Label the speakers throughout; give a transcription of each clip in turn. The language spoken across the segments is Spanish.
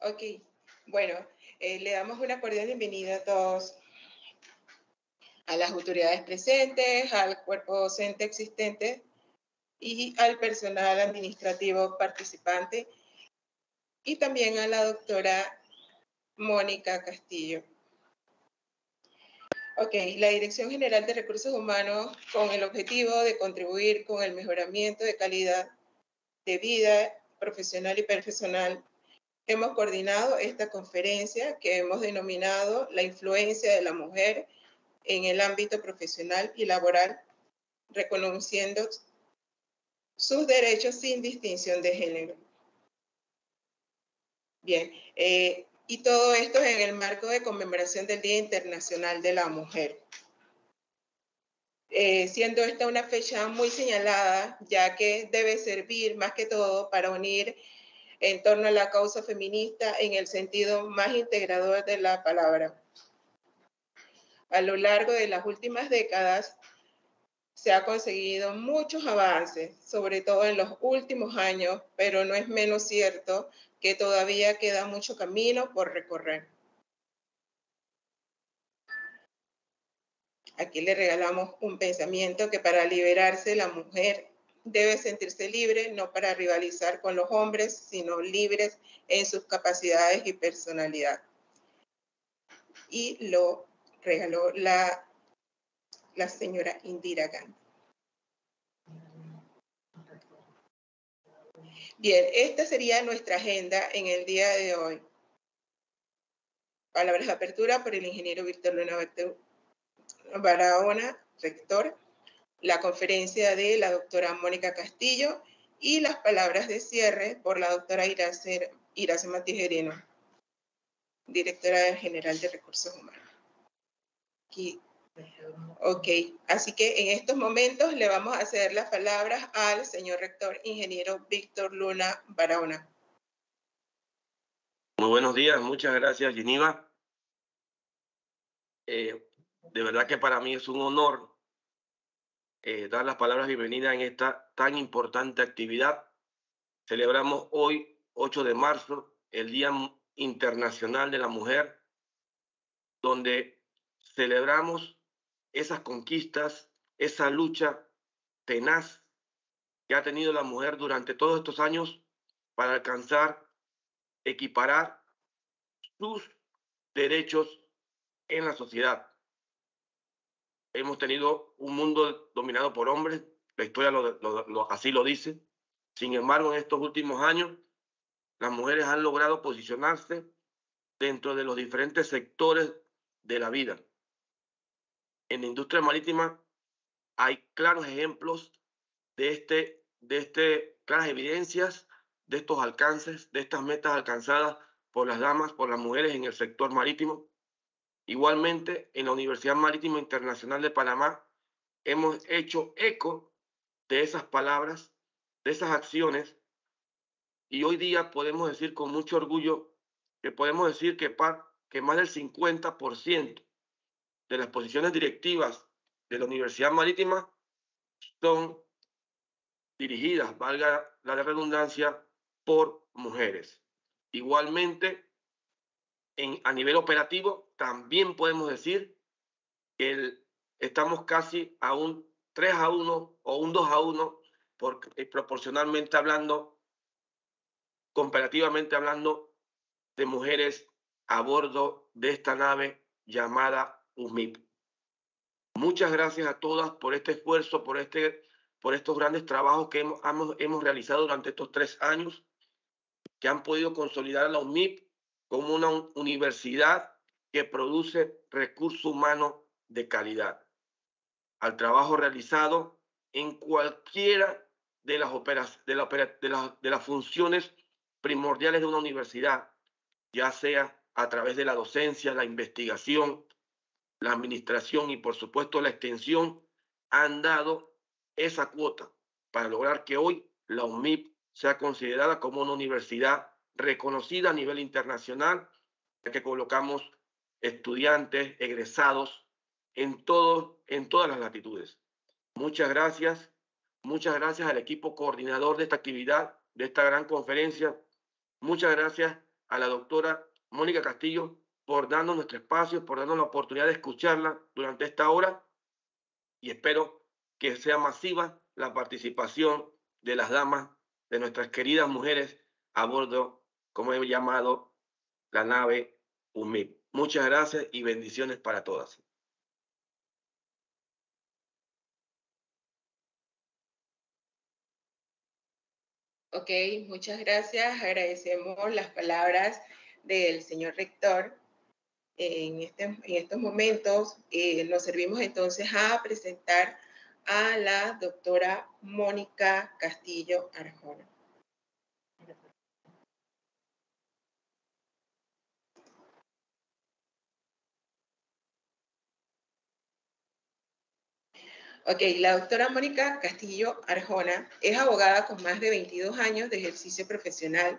Speaker 1: Ok, bueno, le damos una cordial bienvenida a todos, a las autoridades presentes, al cuerpo docente existente y al personal administrativo participante y también a la doctora Mónica Castillo. Ok, la Dirección General de Recursos Humanos, con el objetivo de contribuir con el mejoramiento de calidad de vida profesional y personal, hemos coordinado esta conferencia que hemos denominado La influencia de la mujer en el ámbito profesional y laboral, reconociendo sus derechos sin distinción de género. Bien, y todo esto en el marco de conmemoración del Día Internacional de la Mujer. Siendo esta una fecha muy señalada, ya que debe servir más que todo para unir en torno a la causa feminista en el sentido más integrador de la palabra. A lo largo de las últimas décadas se ha conseguido muchos avances, sobre todo en los últimos años, pero no es menos cierto que todavía queda mucho camino por recorrer. Aquí le regalamos un pensamiento que para liberarse la mujer debe sentirse libre, no para rivalizar con los hombres, sino libres en sus capacidades y personalidad. Y lo regaló la señora Indira Gandhi. Bien, esta sería nuestra agenda en el día de hoy. Palabras de apertura por el ingeniero Víctor Luna Barahona, rector, la conferencia de la doctora Mónica Castillo y las palabras de cierre por la doctora Iracema Tijerino, directora general de Recursos Humanos. Aquí. Ok, así que en estos momentos le vamos a hacer las palabras al señor rector ingeniero Víctor Luna Barahona.
Speaker 2: Muy buenos días, muchas gracias, Geneva. De verdad que para mí es un honor dar las palabras de bienvenida en esta tan importante actividad. Celebramos hoy, 8 de marzo, el Día Internacional de la Mujer, donde celebramos esas conquistas, esa lucha tenaz que ha tenido la mujer durante todos estos años para alcanzar, equiparar sus derechos en la sociedad. Hemos tenido un mundo dominado por hombres, la historia así lo dice. Sin embargo, en estos últimos años, las mujeres han logrado posicionarse dentro de los diferentes sectores de la vida. En la industria marítima hay claros ejemplos claras evidencias de estos alcances, de estas metas alcanzadas por las damas, por las mujeres en el sector marítimo. Igualmente, en la Universidad Marítima Internacional de Panamá hemos hecho eco de esas palabras, de esas acciones, y hoy día podemos decir con mucho orgullo que podemos decir que más del 50% de las posiciones directivas de la Universidad Marítima son dirigidas, valga la redundancia, por mujeres. Igualmente, a nivel operativo, también podemos decir que estamos casi a un 3-1 o un 2-1, proporcionalmente hablando, comparativamente hablando, de mujeres a bordo de esta nave llamada UMIP. Muchas gracias a todas por este esfuerzo, por estos grandes trabajos que hemos realizado durante estos 3 años, que han podido consolidar a la UMIP como una universidad que produce recursos humanos de calidad. Al trabajo realizado en cualquiera de las funciones primordiales de una universidad, ya sea a través de la docencia, la investigación, la administración y por supuesto la extensión, han dado esa cuota para lograr que hoy la UMIP sea considerada como una universidad reconocida a nivel internacional, ya que colocamos estudiantes, egresados en todas las latitudes. Muchas gracias al equipo coordinador de esta actividad, de esta gran conferencia. Muchas gracias a la doctora Mónica Castillo por darnos nuestro espacio, por darnos la oportunidad de escucharla durante esta hora, y espero que sea masiva la participación de las damas, de nuestras queridas mujeres a bordo, como he llamado, la nave UMIP. Muchas gracias y bendiciones para todas.
Speaker 1: Ok, muchas gracias. Agradecemos las palabras del señor rector. En estos momentos nos servimos entonces a presentar a la doctora Mónica Castillo Arjona. Ok, la doctora Mónica Castillo Arjona es abogada con más de 22 años de ejercicio profesional,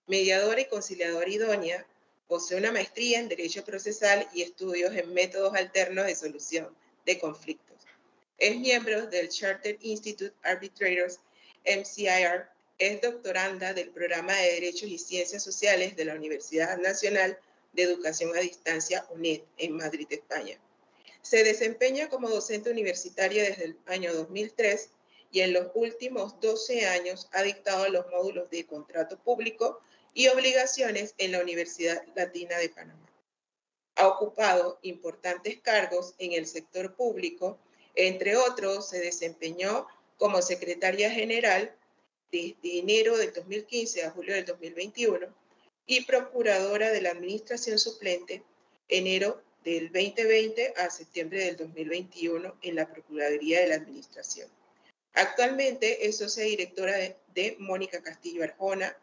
Speaker 1: mediadora y conciliadora idónea, posee una maestría en Derecho Procesal y estudios en métodos alternos de solución de conflictos. Es miembro del Chartered Institute Arbitrators, MCIR, es doctoranda del Programa de Derechos y Ciencias Sociales de la Universidad Nacional de Educación a Distancia, UNED, en Madrid, España. Se desempeña como docente universitaria desde el año 2003 y en los últimos 12 años ha dictado los módulos de contrato público y obligaciones en la Universidad Latina de Panamá. Ha ocupado importantes cargos en el sector público, entre otros se desempeñó como secretaria general desde enero del 2015 a julio del 2021 y procuradora de la administración suplente enero del 2020 a septiembre del 2021 en la Procuraduría de la Administración. Actualmente es socia directora de Mónica Castillo Arjona,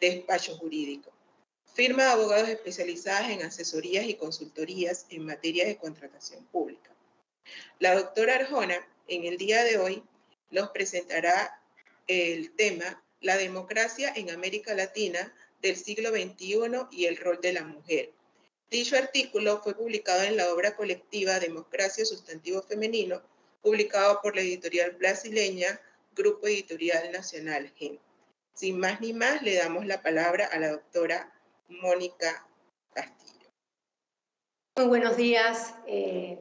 Speaker 1: despacho jurídico. Firma de abogados especializadas en asesorías y consultorías en materia de contratación pública. La doctora Arjona, en el día de hoy, nos presentará el tema La democracia en América Latina del siglo XXI y el rol de la mujer. Dicho artículo fue publicado en la obra colectiva Democracia Sustantivo Femenino, publicado por la editorial brasileña Grupo Editorial Nacional GEN. Sin más ni más, le damos la palabra a la doctora Mónica Castillo.
Speaker 3: Muy buenos días.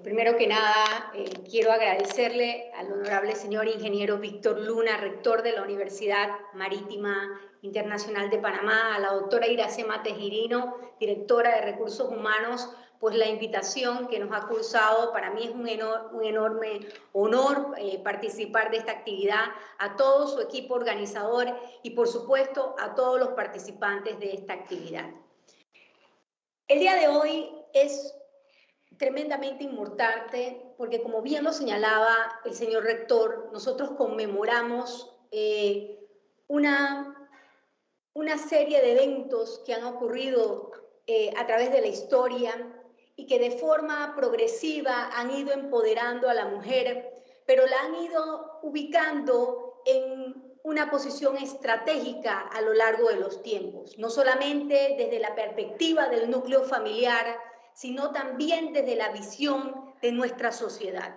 Speaker 3: Primero que nada, quiero agradecerle al honorable señor ingeniero Víctor Luna, rector de la Universidad Marítima Internacional de Panamá, a la doctora Iracema Tejirino, directora de Recursos Humanos, pues la invitación que nos ha cursado. Para mí es un enorme honor participar de esta actividad, a todo su equipo organizador y, por supuesto, a todos los participantes de esta actividad. El día de hoy es tremendamente importante porque, como bien lo señalaba el señor rector, nosotros conmemoramos una serie de eventos que han ocurrido a través de la historia y que de forma progresiva han ido empoderando a la mujer, pero la han ido ubicando en una posición estratégica a lo largo de los tiempos, no solamente desde la perspectiva del núcleo familiar, sino también desde la visión de nuestra sociedad.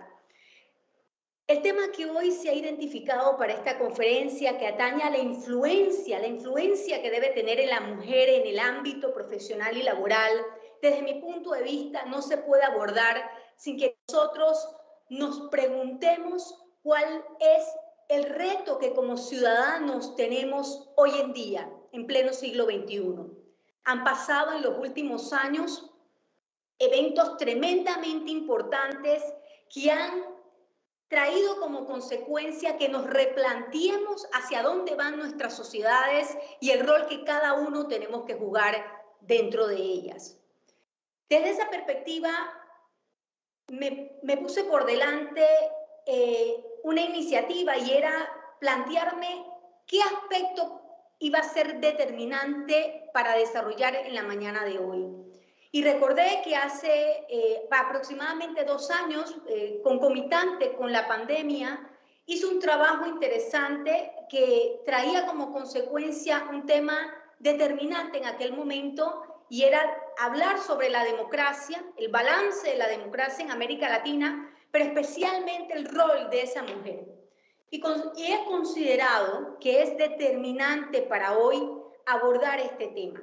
Speaker 3: El tema que hoy se ha identificado para esta conferencia, que atañe a la influencia que debe tener en la mujer en el ámbito profesional y laboral, desde mi punto de vista no se puede abordar sin que nosotros nos preguntemos cuál es el reto que como ciudadanos tenemos hoy en día, en pleno siglo XXI. Han pasado en los últimos años eventos tremendamente importantes que han traído como consecuencia que nos replanteemos hacia dónde van nuestras sociedades y el rol que cada uno tenemos que jugar dentro de ellas. Desde esa perspectiva, me puse por delante una iniciativa y era plantearme qué aspecto iba a ser determinante para desarrollar en la mañana de hoy. Y recordé que hace aproximadamente 2 años, concomitante con la pandemia, hice un trabajo interesante que traía como consecuencia un tema determinante en aquel momento, y era hablar sobre la democracia, el balance de la democracia en América Latina, pero especialmente el rol de esa mujer. Y he considerado que es determinante para hoy abordar este tema.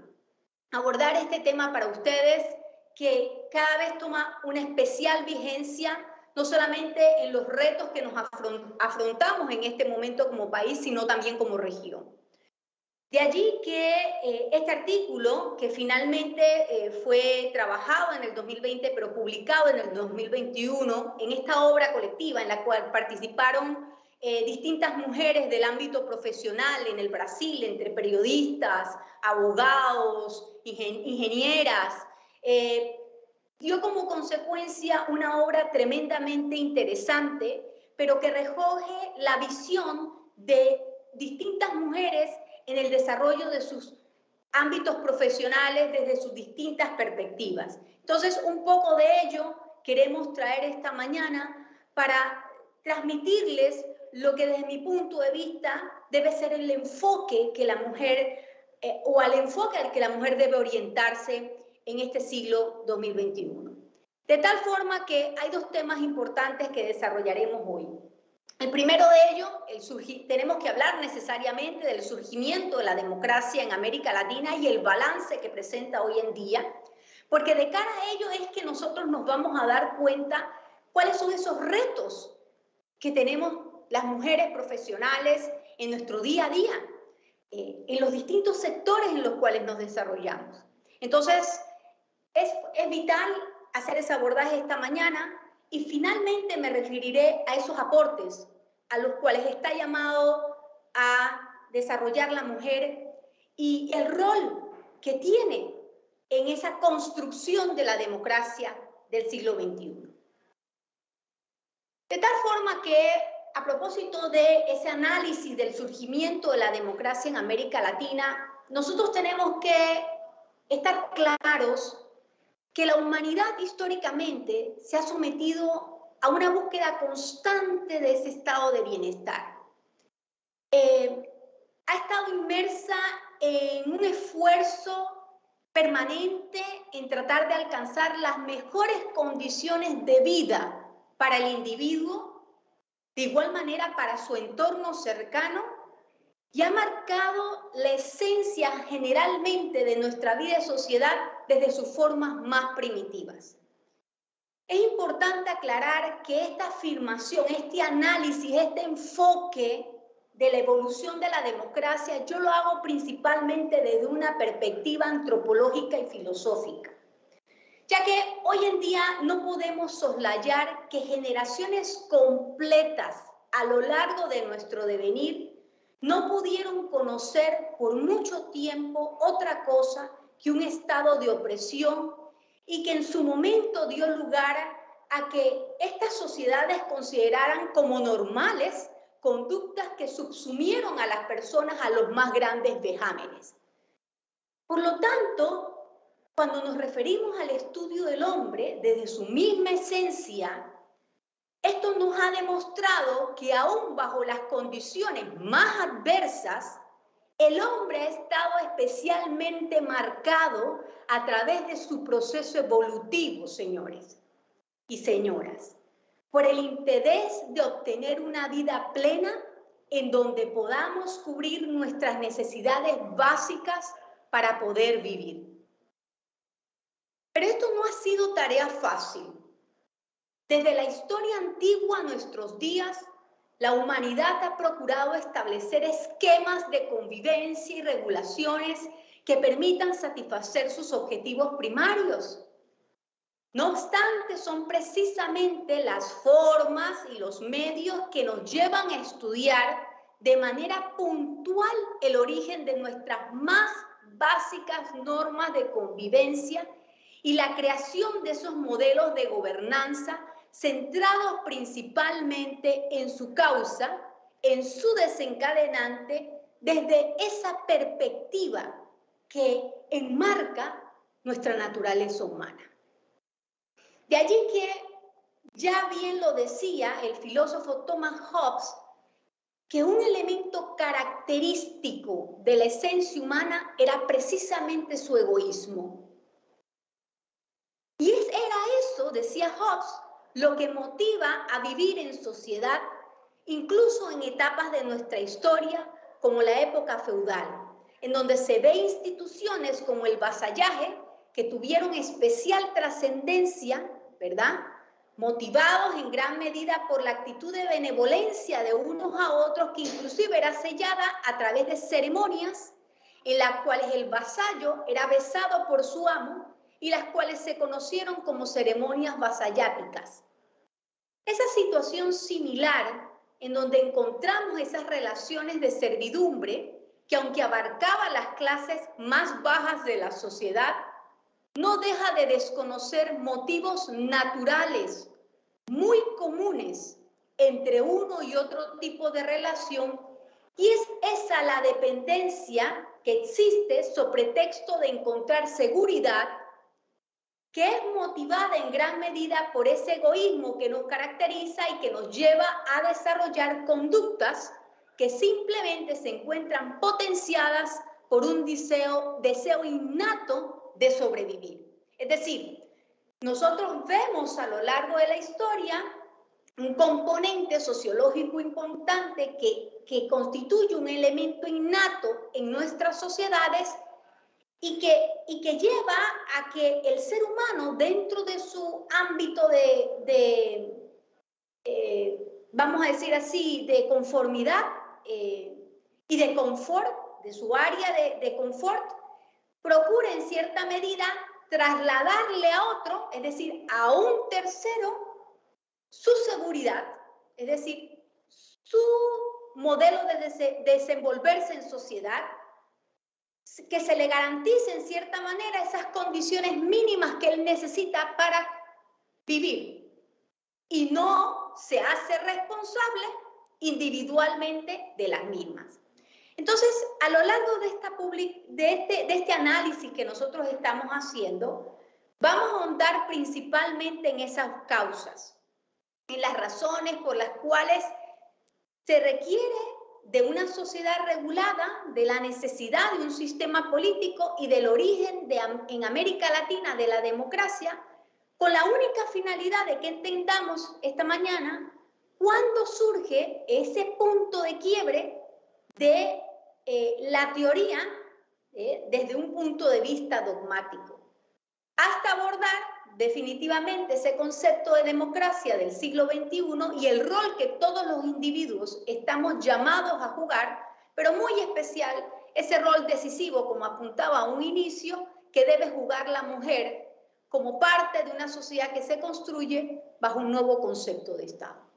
Speaker 3: abordar este tema para ustedes que cada vez toma una especial vigencia, no solamente en los retos que nos afrontamos en este momento como país, sino también como región. De allí que este artículo, que finalmente fue trabajado en el 2020, pero publicado en el 2021, en esta obra colectiva en la cual participaron distintas mujeres del ámbito profesional en el Brasil, entre periodistas, abogados, ingenieras, dio como consecuencia una obra tremendamente interesante, pero que recoge la visión de distintas mujeres en el desarrollo de sus ámbitos profesionales desde sus distintas perspectivas. Entonces, un poco de ello queremos traer esta mañana para transmitirles lo que desde mi punto de vista debe ser el enfoque que la mujer, o al enfoque al que la mujer debe orientarse en este siglo 2021. De tal forma que hay dos temas importantes que desarrollaremos hoy. El primero de ellos, tenemos que hablar necesariamente del surgimiento de la democracia en América Latina y el balance que presenta hoy en día, porque de cara a ello es que nosotros nos vamos a dar cuenta cuáles son esos retos que tenemos las mujeres profesionales en nuestro día a día, en los distintos sectores en los cuales nos desarrollamos. Entonces, es vital hacer ese abordaje esta mañana. Y finalmente me referiré a esos aportes a los cuales está llamado a desarrollar la mujer y el rol que tiene en esa construcción de la democracia del siglo XXI. De tal forma que, a propósito de ese análisis del surgimiento de la democracia en América Latina, nosotros tenemos que estar claros que la humanidad históricamente se ha sometido a una búsqueda constante de ese estado de bienestar. Ha estado inmersa en un esfuerzo permanente en tratar de alcanzar las mejores condiciones de vida para el individuo, de igual manera para su entorno cercano, y ha marcado la esencia generalmente de nuestra vida y sociedad desde sus formas más primitivas. Es importante aclarar que esta afirmación, este análisis, este enfoque de la evolución de la democracia, yo lo hago principalmente desde una perspectiva antropológica y filosófica, ya que hoy en día no podemos soslayar que generaciones completas a lo largo de nuestro devenir no pudieron conocer por mucho tiempo otra cosa que un estado de opresión y que en su momento dio lugar a que estas sociedades consideraran como normales conductas que subsumieron a las personas a los más grandes vejámenes. Por lo tanto, cuando nos referimos al estudio del hombre desde su misma esencia, esto nos ha demostrado que aún bajo las condiciones más adversas, el hombre ha estado especialmente marcado a través de su proceso evolutivo, señores y señoras, por el interés de obtener una vida plena en donde podamos cubrir nuestras necesidades básicas para poder vivir. Pero esto no ha sido tarea fácil. Desde la historia antigua a nuestros días, la humanidad ha procurado establecer esquemas de convivencia y regulaciones que permitan satisfacer sus objetivos primarios. No obstante, son precisamente las formas y los medios que nos llevan a estudiar de manera puntual el origen de nuestras más básicas normas de convivencia y la creación de esos modelos de gobernanza centrados principalmente en su causa, en su desencadenante, desde esa perspectiva que enmarca nuestra naturaleza humana. De allí que ya bien lo decía el filósofo Thomas Hobbes, que un elemento característico de la esencia humana era precisamente su egoísmo. Y era eso, decía Hobbes, lo que motiva a vivir en sociedad, incluso en etapas de nuestra historia, como la época feudal, en donde se ve instituciones como el vasallaje, que tuvieron especial trascendencia, ¿verdad?, motivados en gran medida por la actitud de benevolencia de unos a otros, que inclusive era sellada a través de ceremonias en las cuales el vasallo era besado por su amo y las cuales se conocieron como ceremonias vasalláticas. Esa situación similar en donde encontramos esas relaciones de servidumbre que, aunque abarcaba las clases más bajas de la sociedad, no deja de desconocer motivos naturales muy comunes entre uno y otro tipo de relación, y es esa la dependencia que existe sobre pretexto de encontrar seguridad, que es motivada en gran medida por ese egoísmo que nos caracteriza y que nos lleva a desarrollar conductas que simplemente se encuentran potenciadas por un deseo innato de sobrevivir. Es decir, nosotros vemos a lo largo de la historia un componente sociológico importante que constituye un elemento innato en nuestras sociedades y que lleva a que el ser humano, dentro de su ámbito vamos a decir así, de conformidad y de confort, de su área de confort, procure en cierta medida trasladarle a otro, es decir, a un tercero, su seguridad, es decir, su modelo de desenvolverse en sociedad, que se le garantice en cierta manera esas condiciones mínimas que él necesita para vivir, y no se hace responsable individualmente de las mismas. Entonces, a lo largo de este análisis que nosotros estamos haciendo, vamos a ahondar principalmente en esas causas, en las razones por las cuales se requiere de una sociedad regulada, de la necesidad de un sistema político y del origen en América Latina de la democracia, con la única finalidad de que entendamos esta mañana cuándo surge ese punto de quiebre de la teoría desde un punto de vista dogmático, hasta abordar definitivamente ese concepto de democracia del siglo XXI y el rol que todos los individuos estamos llamados a jugar, pero muy especial ese rol decisivo, como apuntaba a un inicio, que debe jugar la mujer como parte de una sociedad que se construye bajo un nuevo concepto de Estado.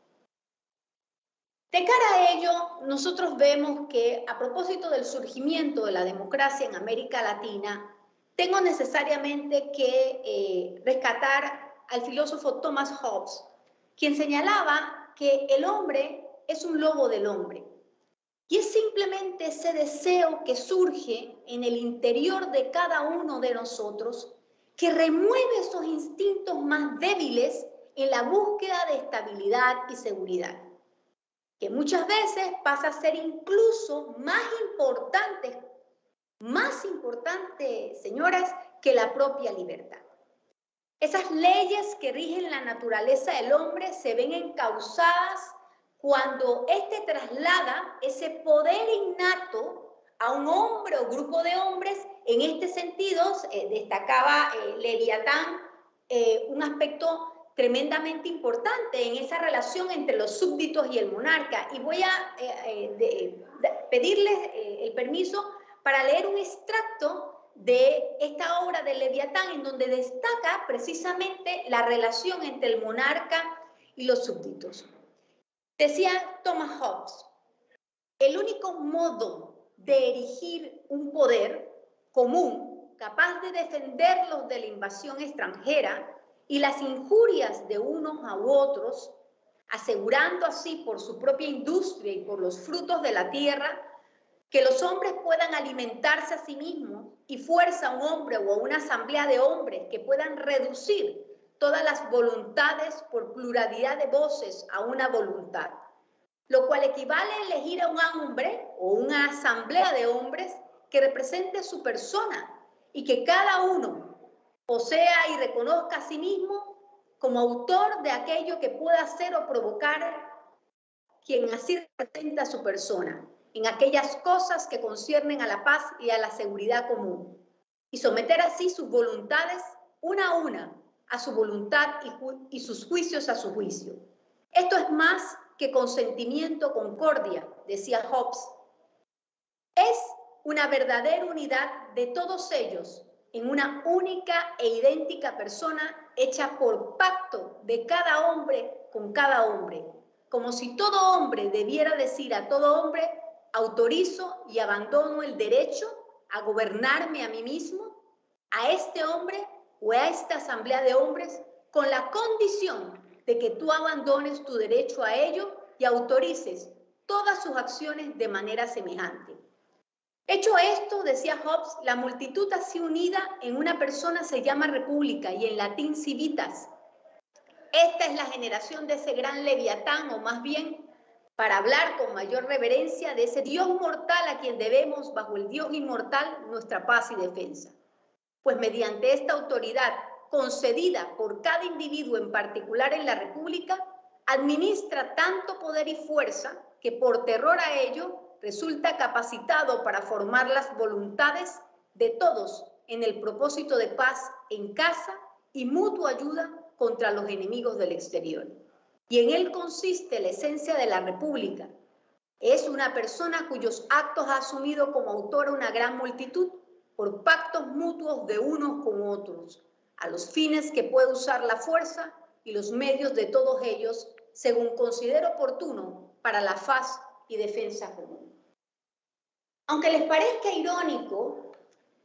Speaker 3: De cara a ello, nosotros vemos que, a propósito del surgimiento de la democracia en América Latina, tengo necesariamente que rescatar al filósofo Thomas Hobbes, quien señalaba que el hombre es un lobo del hombre. Y es simplemente ese deseo que surge en el interior de cada uno de nosotros, que remueve esos instintos más débiles en la búsqueda de estabilidad y seguridad, que muchas veces pasa a ser incluso más importante, señoras, que la propia libertad. Esas leyes que rigen la naturaleza del hombre se ven encausadas cuando éste traslada ese poder innato a un hombre o grupo de hombres. En este sentido, destacaba Leviatán un aspecto tremendamente importante en esa relación entre los súbditos y el monarca. Y voy a pedirles el permiso para leer un extracto de esta obra de Leviatán, en donde destaca precisamente la relación entre el monarca y los súbditos. Decía Thomas Hobbes: el único modo de erigir un poder común capaz de defenderlos de la invasión extranjera y las injurias de unos a otros, asegurando así por su propia industria y por los frutos de la tierra que los hombres puedan alimentarse a sí mismos, y fuerza a un hombre o a una asamblea de hombres que puedan reducir todas las voluntades por pluralidad de voces a una voluntad, lo cual equivale a elegir a un hombre o una asamblea de hombres que represente su persona y que cada uno posea y reconozca a sí mismo como autor de aquello que pueda hacer o provocar quien así representa a su persona. en aquellas cosas que conciernen a la paz y a la seguridad común, y someter así sus voluntades una a una a su voluntad y sus juicios a su juicio. Esto es más que consentimiento, concordia, decía Hobbes. Es una verdadera unidad de todos ellos en una única e idéntica persona hecha por pacto de cada hombre con cada hombre, como si todo hombre debiera decir a todo hombre: autorizo y abandono el derecho a gobernarme a mí mismo, a este hombre o a esta asamblea de hombres, con la condición de que tú abandones tu derecho a ello y autorices todas sus acciones de manera semejante. Hecho esto, decía Hobbes, la multitud así unida en una persona se llama república, y en latín civitas. Esta es la generación de ese gran leviatán, o más bien, para hablar con mayor reverencia, de ese Dios mortal a quien debemos, bajo el Dios inmortal, nuestra paz y defensa. Pues mediante esta autoridad concedida por cada individuo en particular en la república, administra tanto poder y fuerza que por terror a ello resulta capacitado para formar las voluntades de todos en el propósito de paz en casa y mutua ayuda contra los enemigos del exterior. Y en él consiste la esencia de la república. Es una persona cuyos actos ha asumido como autora una gran multitud por pactos mutuos de unos con otros, a los fines que puede usar la fuerza y los medios de todos ellos según considere oportuno para la paz y defensa común. Aunque les parezca irónico,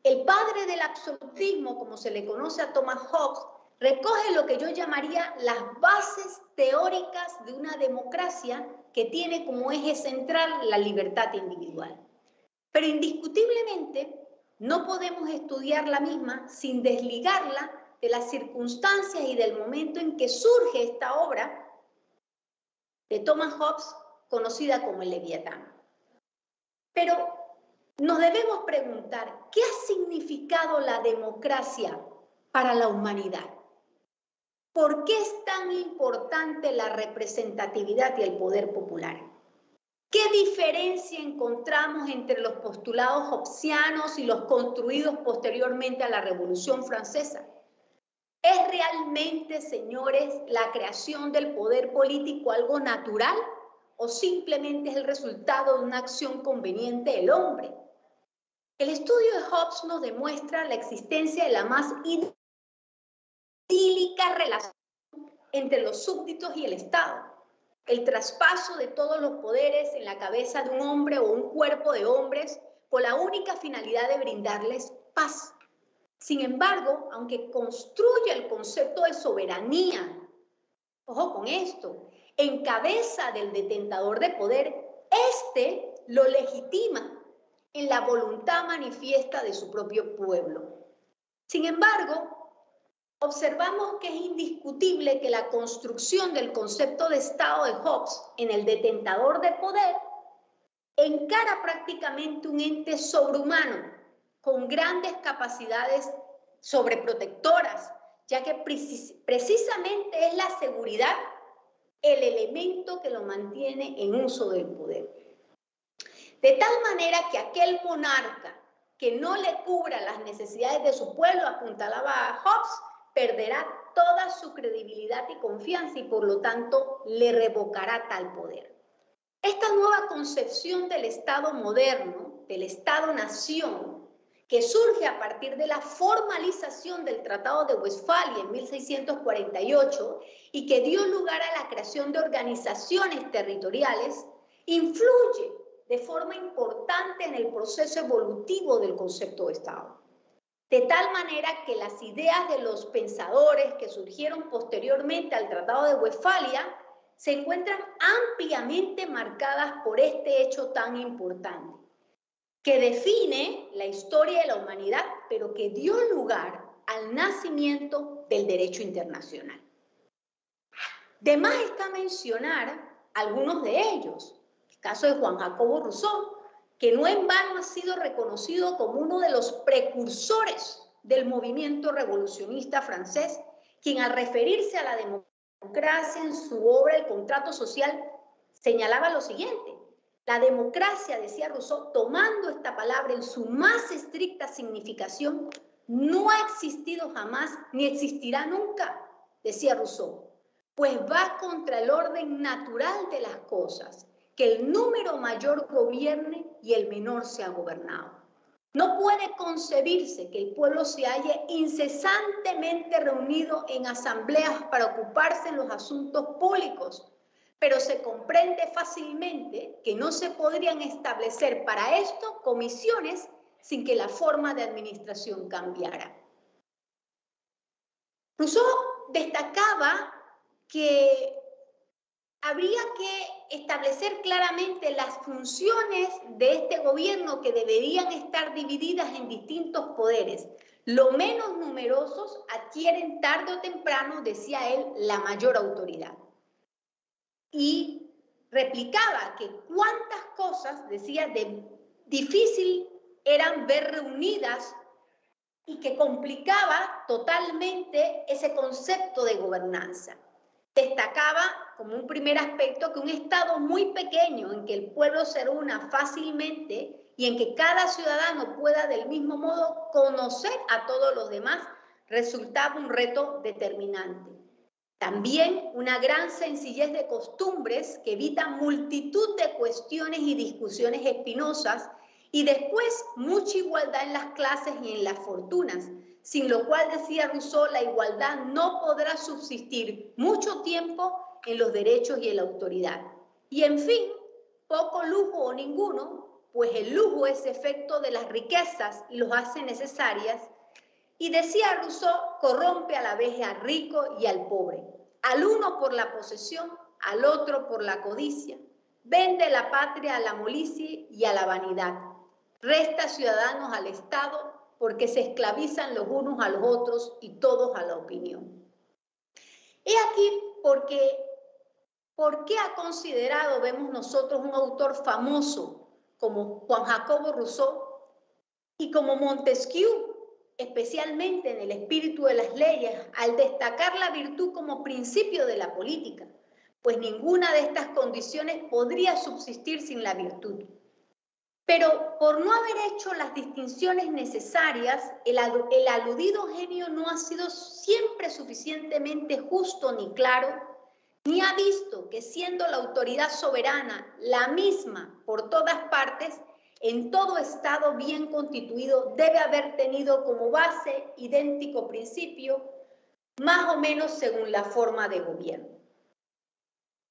Speaker 3: el padre del absolutismo, como se le conoce a Thomas Hobbes, recoge lo que yo llamaría las bases teóricas de una democracia que tiene como eje central la libertad individual. Pero indiscutiblemente no podemos estudiar la misma sin desligarla de las circunstancias y del momento en que surge esta obra de Thomas Hobbes, conocida como el Leviatán. Pero nos debemos preguntar, ¿qué ha significado la democracia para la humanidad? ¿Por qué es tan importante la representatividad y el poder popular? ¿Qué diferencia encontramos entre los postulados hobbesianos y los construidos posteriormente a la Revolución Francesa? ¿Es realmente, señores, la creación del poder político algo natural o simplemente es el resultado de una acción conveniente del hombre? El estudio de Hobbes nos demuestra la existencia de la más idílica relación entre los súbditos y el Estado, el traspaso de todos los poderes en la cabeza de un hombre o un cuerpo de hombres con la única finalidad de brindarles paz. Sin embargo, aunque construye el concepto de soberanía, ojo con esto, en cabeza del detentador de poder, éste lo legitima en la voluntad manifiesta de su propio pueblo. Sin embargo, observamos que es indiscutible que la construcción del concepto de Estado de Hobbes en el detentador de poder encara prácticamente un ente sobrehumano con grandes capacidades sobreprotectoras, ya que precisamente es la seguridad el elemento que lo mantiene en uso del poder. De tal manera que aquel monarca que no le cubra las necesidades de su pueblo, apuntalaba Hobbes, perderá toda su credibilidad y confianza y por lo tanto le revocará tal poder. Esta nueva concepción del Estado moderno, del Estado-nación, que surge a partir de la formalización del Tratado de Westfalia en 1648 y que dio lugar a la creación de organizaciones territoriales, influye de forma importante en el proceso evolutivo del concepto de Estado. De tal manera que las ideas de los pensadores que surgieron posteriormente al Tratado de Westfalia se encuentran ampliamente marcadas por este hecho tan importante, que define la historia de la humanidad, pero que dio lugar al nacimiento del derecho internacional. De más está mencionar algunos de ellos. El caso de Juan Jacobo Rousseau, que no en vano ha sido reconocido como uno de los precursores del movimiento revolucionista francés, quien al referirse a la democracia en su obra El contrato social señalaba lo siguiente: La democracia, decía Rousseau, tomando esta palabra en su más estricta significación, no ha existido jamás ni existirá nunca, decía Rousseau, pues va contra el orden natural de las cosas, que el número mayor gobierne y el menor sea gobernado. No puede concebirse que el pueblo se halle incesantemente reunido en asambleas para ocuparse en los asuntos públicos, pero se comprende fácilmente que no se podrían establecer para esto comisiones sin que la forma de administración cambiara. Rousseau destacaba que habría que establecer claramente las funciones de este gobierno que deberían estar divididas en distintos poderes. Los menos numerosos adquieren tarde o temprano, decía él, la mayor autoridad. Y replicaba que cuántas cosas, decía, de difícil eran ver reunidas y que complicaba totalmente ese concepto de gobernanza. Destacaba como un primer aspecto que un Estado muy pequeño en que el pueblo se reúna fácilmente y en que cada ciudadano pueda del mismo modo conocer a todos los demás resultaba un reto determinante. También una gran sencillez de costumbres que evita multitud de cuestiones y discusiones espinosas y después mucha igualdad en las clases y en las fortunas, sin lo cual, decía Rousseau, la igualdad no podrá subsistir mucho tiempo en los derechos y en la autoridad. Y en fin, poco lujo o ninguno, pues el lujo es efecto de las riquezas y los hace necesarias. Y decía Rousseau, corrompe a la vez al rico y al pobre, al uno por la posesión, al otro por la codicia, vende la patria a la molicie y a la vanidad, resta ciudadanos al Estado porque se esclavizan los unos a los otros y todos a la opinión. He aquí por qué ha considerado, vemos nosotros, un autor famoso como Juan Jacobo Rousseau y como Montesquieu, especialmente en El espíritu de las leyes, al destacar la virtud como principio de la política, pues ninguna de estas condiciones podría subsistir sin la virtud. Pero por no haber hecho las distinciones necesarias, el aludido genio no ha sido siempre suficientemente justo ni claro, ni ha visto que siendo la autoridad soberana la misma por todas partes, en todo Estado bien constituido debe haber tenido como base idéntico principio, más o menos según la forma de gobierno.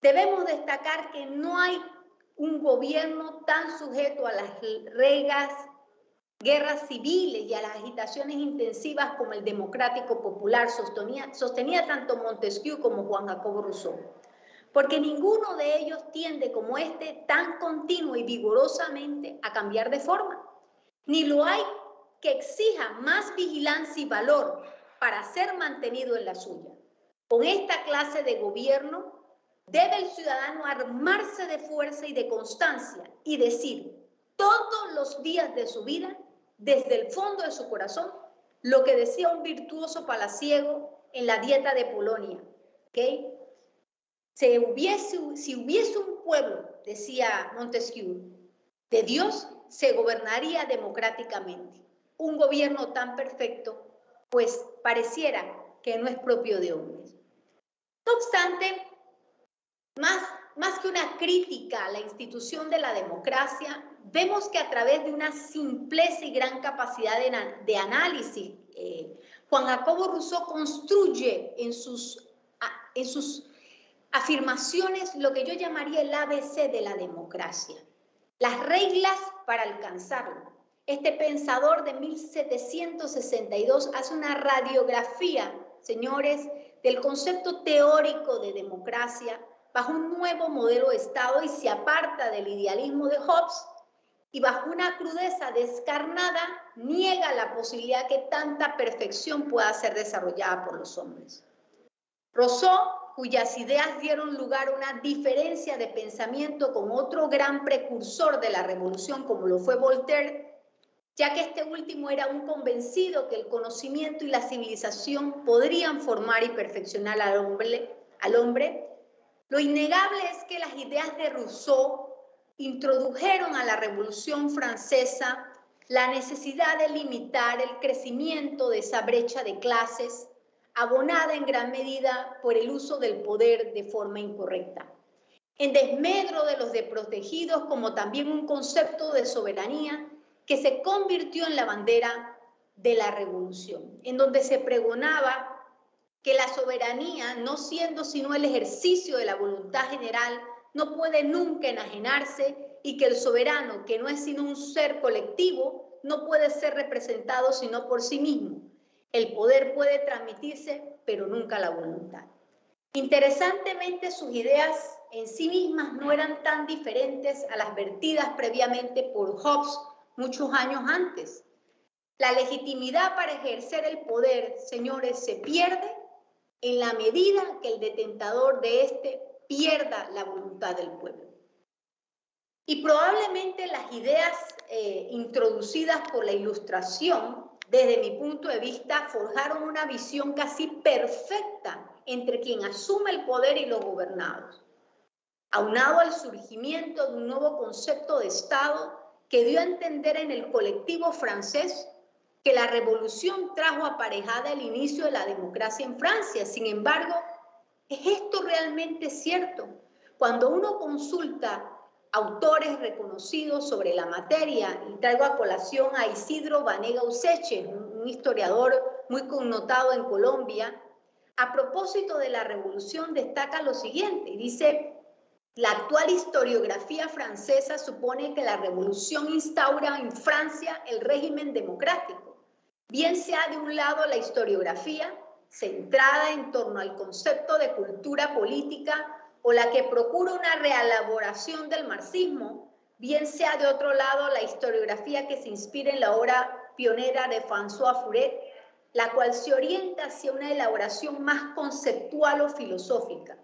Speaker 3: Debemos destacar que no hay un gobierno tan sujeto a las reglas, guerras civiles y a las agitaciones intensivas como el democrático popular sostenía tanto Montesquieu como Juan Jacobo Rousseau, porque ninguno de ellos tiende como este tan continuo y vigorosamente a cambiar de forma, ni lo hay que exija más vigilancia y valor para ser mantenido en la suya. Con esta clase de gobierno debe el ciudadano armarse de fuerza y de constancia y decir todos los días de su vida, desde el fondo de su corazón, lo que decía un virtuoso palaciego en la Dieta de Polonia, ¿okay? Si hubiese un pueblo, decía Montesquieu, de Dios se gobernaría democráticamente. Un gobierno tan perfecto, pues pareciera que no es propio de hombres. No obstante, más que una crítica a la institución de la democracia, vemos que a través de una simpleza y gran capacidad de análisis, Juan Jacobo Rousseau construye en sus afirmaciones lo que yo llamaría el ABC de la democracia, las reglas para alcanzarlo. Este pensador de 1762 hace una radiografía, señores, del concepto teórico de democracia bajo un nuevo modelo de Estado y se aparta del idealismo de Hobbes y bajo una crudeza descarnada niega la posibilidad que tanta perfección pueda ser desarrollada por los hombres. Rousseau, cuyas ideas dieron lugar a una diferencia de pensamiento con otro gran precursor de la revolución como lo fue Voltaire, ya que este último era un convencido que el conocimiento y la civilización podrían formar y perfeccionar al hombre, lo innegable es que las ideas de Rousseau introdujeron a la Revolución Francesa la necesidad de limitar el crecimiento de esa brecha de clases, abonada en gran medida por el uso del poder de forma incorrecta, en desmedro de los desprotegidos, como también un concepto de soberanía que se convirtió en la bandera de la revolución, en donde se pregonaba que la soberanía, no siendo sino el ejercicio de la voluntad general, no puede nunca enajenarse, y que el soberano, que no es sino un ser colectivo, no puede ser representado sino por sí mismo. El poder puede transmitirse, pero nunca la voluntad. Interesantemente, sus ideas en sí mismas no eran tan diferentes a las vertidas previamente por Hobbes muchos años antes. La legitimidad para ejercer el poder, señores, se pierde en la medida que el detentador de este pierda la voluntad del pueblo. Y probablemente las ideas introducidas por la Ilustración, desde mi punto de vista, forjaron una visión casi perfecta entre quien asume el poder y los gobernados, aunado al surgimiento de un nuevo concepto de Estado que dio a entender en el colectivo francés que la revolución trajo aparejada el inicio de la democracia en Francia. Sin embargo, ¿es esto realmente cierto? Cuando uno consulta autores reconocidos sobre la materia, y traigo a colación a Isidro Banega Useche, un historiador muy connotado en Colombia, a propósito de la revolución destaca lo siguiente, dice: la actual historiografía francesa supone que la revolución instaura en Francia el régimen democrático, bien sea de un lado la historiografía centrada en torno al concepto de cultura política, o la que procura una reelaboración del marxismo, bien sea de otro lado la historiografía que se inspira en la obra pionera de François Furet, la cual se orienta hacia una elaboración más conceptual o filosófica.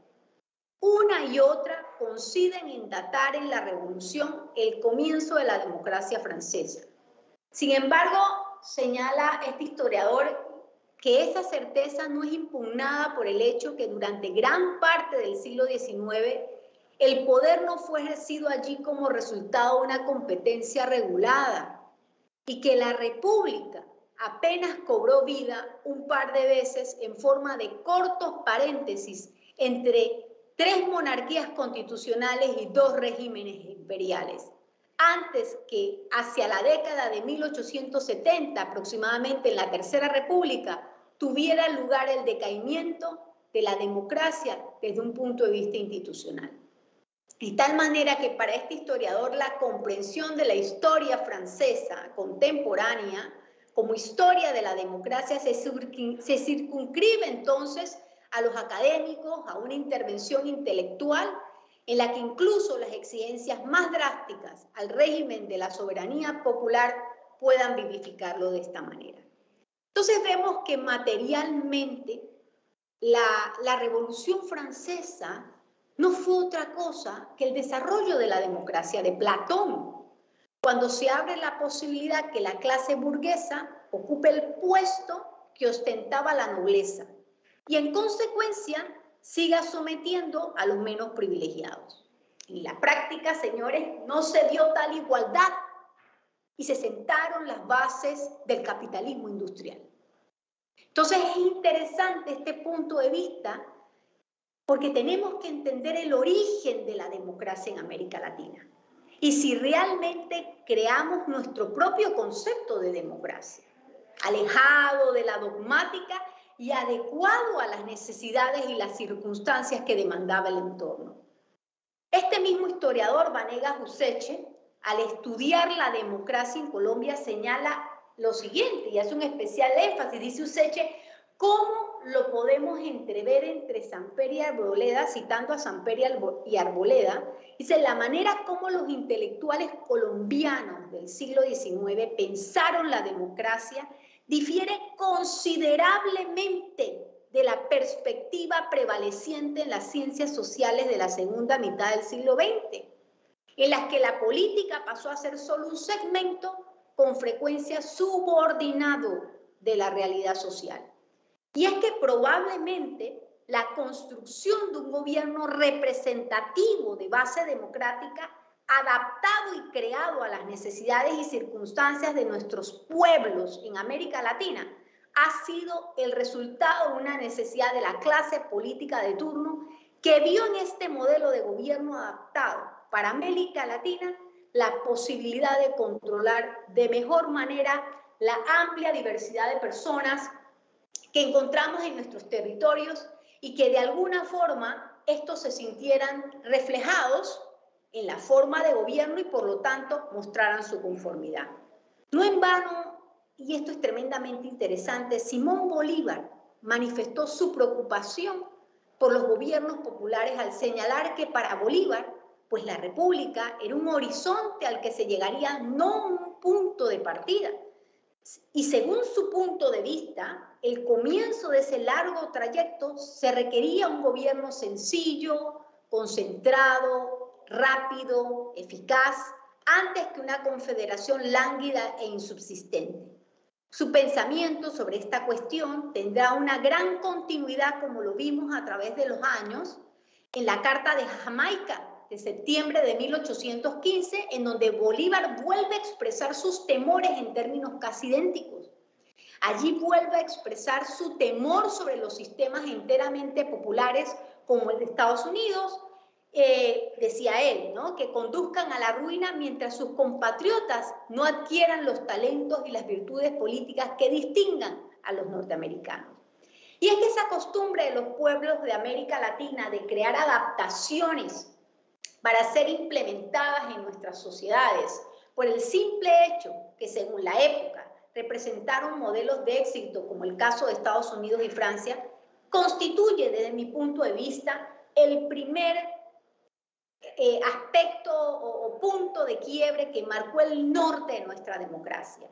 Speaker 3: Una y otra coinciden en datar en la revolución el comienzo de la democracia francesa. Sin embargo, señala este historiador que esa certeza no es impugnada por el hecho que durante gran parte del siglo XIX el poder no fue ejercido allí como resultado de una competencia regulada, y que la República apenas cobró vida un par de veces en forma de cortos paréntesis entre 3 monarquías constitucionales y 2 regímenes imperiales, antes que hacia la década de 1870, aproximadamente en la Tercera República, tuviera lugar el decaimiento de la democracia desde un punto de vista institucional. De tal manera que para este historiador la comprensión de la historia francesa contemporánea como historia de la democracia se circunscribe entonces a los académicos, a una intervención intelectual en la que incluso las exigencias más drásticas al régimen de la soberanía popular puedan vivificarlo de esta manera. Entonces vemos que materialmente la Revolución Francesa no fue otra cosa que el desarrollo de la democracia de Platón, cuando se abre la posibilidad que la clase burguesa ocupe el puesto que ostentaba la nobleza y en consecuencia siga sometiendo a los menos privilegiados. En la práctica, señores, no se dio tal igualdad y se sentaron las bases del capitalismo industrial. Entonces es interesante este punto de vista porque tenemos que entender el origen de la democracia en América Latina y si realmente creamos nuestro propio concepto de democracia, alejado de la dogmática y adecuado a las necesidades y las circunstancias que demandaba el entorno. Este mismo historiador, Banega Useche, al estudiar la democracia en Colombia, señala lo siguiente, y hace un especial énfasis, dice Useche, ¿cómo lo podemos entrever entre Samper y Arboleda? Citando a Samper y Arboleda, dice, la manera como los intelectuales colombianos del siglo XIX pensaron la democracia difiere considerablemente de la perspectiva prevaleciente en las ciencias sociales de la segunda mitad del siglo XX, en las que la política pasó a ser solo un segmento con frecuencia subordinado de la realidad social. Y es que probablemente la construcción de un gobierno representativo de base democrática adaptado y creado a las necesidades y circunstancias de nuestros pueblos en América Latina, ha sido el resultado de una necesidad de la clase política de turno que vio en este modelo de gobierno adaptado para América Latina la posibilidad de controlar de mejor manera la amplia diversidad de personas que encontramos en nuestros territorios y que de alguna forma estos se sintieran reflejados en la forma de gobierno y por lo tanto mostraran su conformidad. No en vano, y esto es tremendamente interesante, Simón Bolívar manifestó su preocupación por los gobiernos populares al señalar que para Bolívar, pues la república era un horizonte al que se llegaría, no un punto de partida. Y según su punto de vista, el comienzo de ese largo trayecto se requería un gobierno sencillo, concentrado, rápido, eficaz, antes que una confederación lánguida e insubsistente. Su pensamiento sobre esta cuestión tendrá una gran continuidad, como lo vimos a través de los años, en la Carta de Jamaica de septiembre de 1815, en donde Bolívar vuelve a expresar sus temores en términos casi idénticos. Allí vuelve a expresar su temor sobre los sistemas enteramente populares como el de Estados Unidos, decía él, ¿no?, que conduzcan a la ruina mientras sus compatriotas no adquieran los talentos y las virtudes políticas que distingan a los norteamericanos. Y es que esa costumbre de los pueblos de América Latina de crear adaptaciones para ser implementadas en nuestras sociedades, por el simple hecho que según la época representaron modelos de éxito, como el caso de Estados Unidos y Francia, constituye desde mi punto de vista el primer aspecto o punto de quiebre que marcó el norte de nuestra democracia.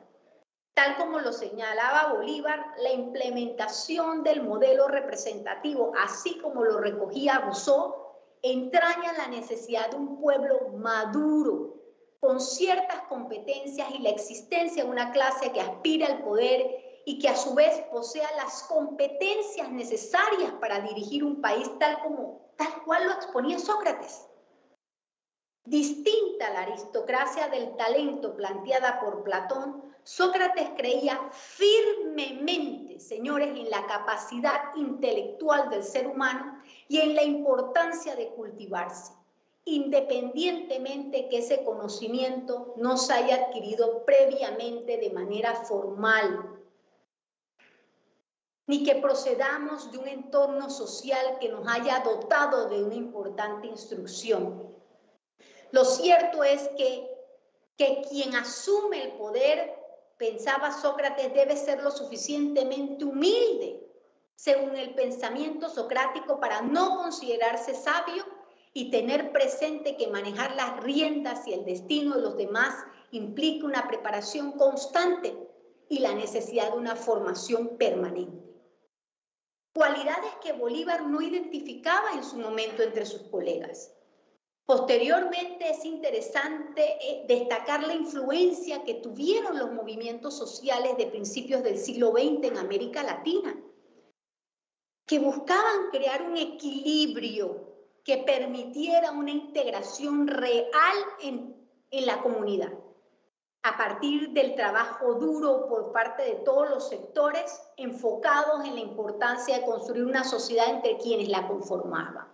Speaker 3: Tal como lo señalaba Bolívar, la implementación del modelo representativo, así como lo recogía Rousseau, entraña la necesidad de un pueblo maduro, con ciertas competencias y la existencia de una clase que aspira al poder y que a su vez posea las competencias necesarias para dirigir un país tal cual lo exponía Sócrates. Distinta a la aristocracia del talento planteada por Platón, Sócrates creía firmemente, señores, en la capacidad intelectual del ser humano y en la importancia de cultivarse, independientemente que ese conocimiento no se haya adquirido previamente de manera formal, ni que procedamos de un entorno social que nos haya dotado de una importante instrucción. Lo cierto es que quien asume el poder, pensaba Sócrates, debe ser lo suficientemente humilde, según el pensamiento socrático, para no considerarse sabio y tener presente que manejar las riendas y el destino de los demás implica una preparación constante y la necesidad de una formación permanente. Cualidades que Bolívar no identificaba en su momento entre sus colegas. Posteriormente es interesante destacar la influencia que tuvieron los movimientos sociales de principios del siglo XX en América Latina, que buscaban crear un equilibrio que permitiera una integración real en la comunidad, a partir del trabajo duro por parte de todos los sectores enfocados en la importancia de construir una sociedad entre quienes la conformaban.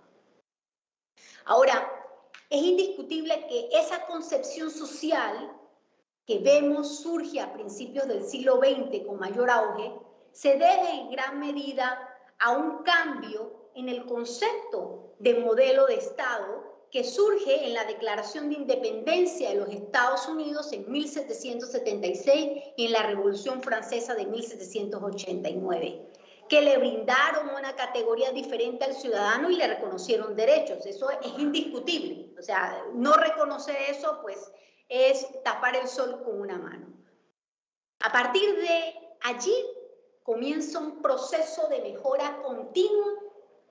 Speaker 3: Ahora, es indiscutible que esa concepción social que vemos surge a principios del siglo XX con mayor auge, se debe en gran medida a un cambio en el concepto de modelo de Estado que surge en la Declaración de Independencia de los Estados Unidos en 1776 y en la Revolución Francesa de 1789. Que le brindaron una categoría diferente al ciudadano y le reconocieron derechos. Eso es indiscutible. O sea, no reconocer eso, pues, es tapar el sol con una mano. A partir de allí comienza un proceso de mejora continua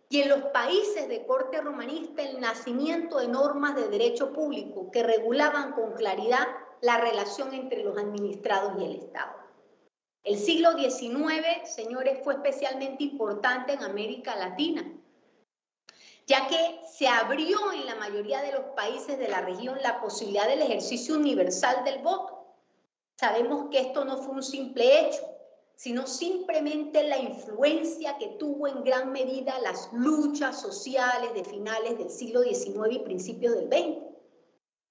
Speaker 3: y en los países de corte romanista el nacimiento de normas de derecho público que regulaban con claridad la relación entre los administrados y el Estado. El siglo XIX, señores, fue especialmente importante en América Latina. ya que se abrió en la mayoría de los países de la región la posibilidad del ejercicio universal del voto. Sabemos que esto no fue un simple hecho, sino simplemente la influencia que tuvo en gran medida las luchas sociales de finales del siglo XIX y principios del XX,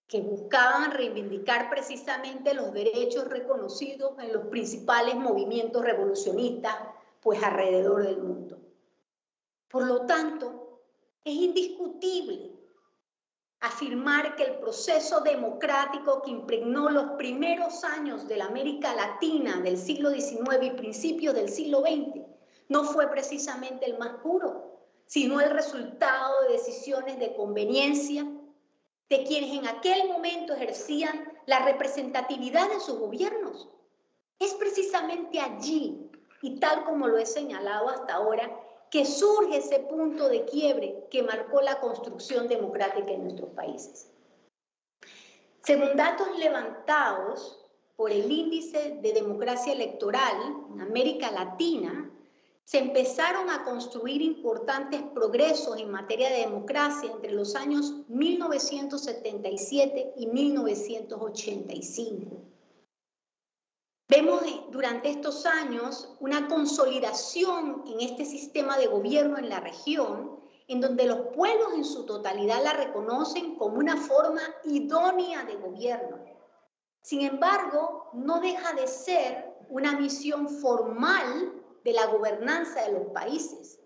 Speaker 3: que buscaban reivindicar precisamente los derechos reconocidos en los principales movimientos revolucionistas, pues alrededor del mundo. Por lo tanto, es indiscutible afirmar que el proceso democrático que impregnó los primeros años de la América Latina del siglo XIX y principios del siglo XX no fue precisamente el más puro, sino el resultado de decisiones de conveniencia de quienes en aquel momento ejercían la representatividad de sus gobiernos. Es precisamente allí, y tal como lo he señalado hasta ahora, que surge ese punto de quiebre que marcó la construcción democrática en nuestros países. Según datos levantados por el Índice de Democracia Electoral en América Latina, se empezaron a construir importantes progresos en materia de democracia entre los años 1977 y 1985. Vemos durante estos años una consolidación en este sistema de gobierno en la región, en donde los pueblos en su totalidad la reconocen como una forma idónea de gobierno. Sin embargo, no deja de ser una misión formal de la gobernanza de los países,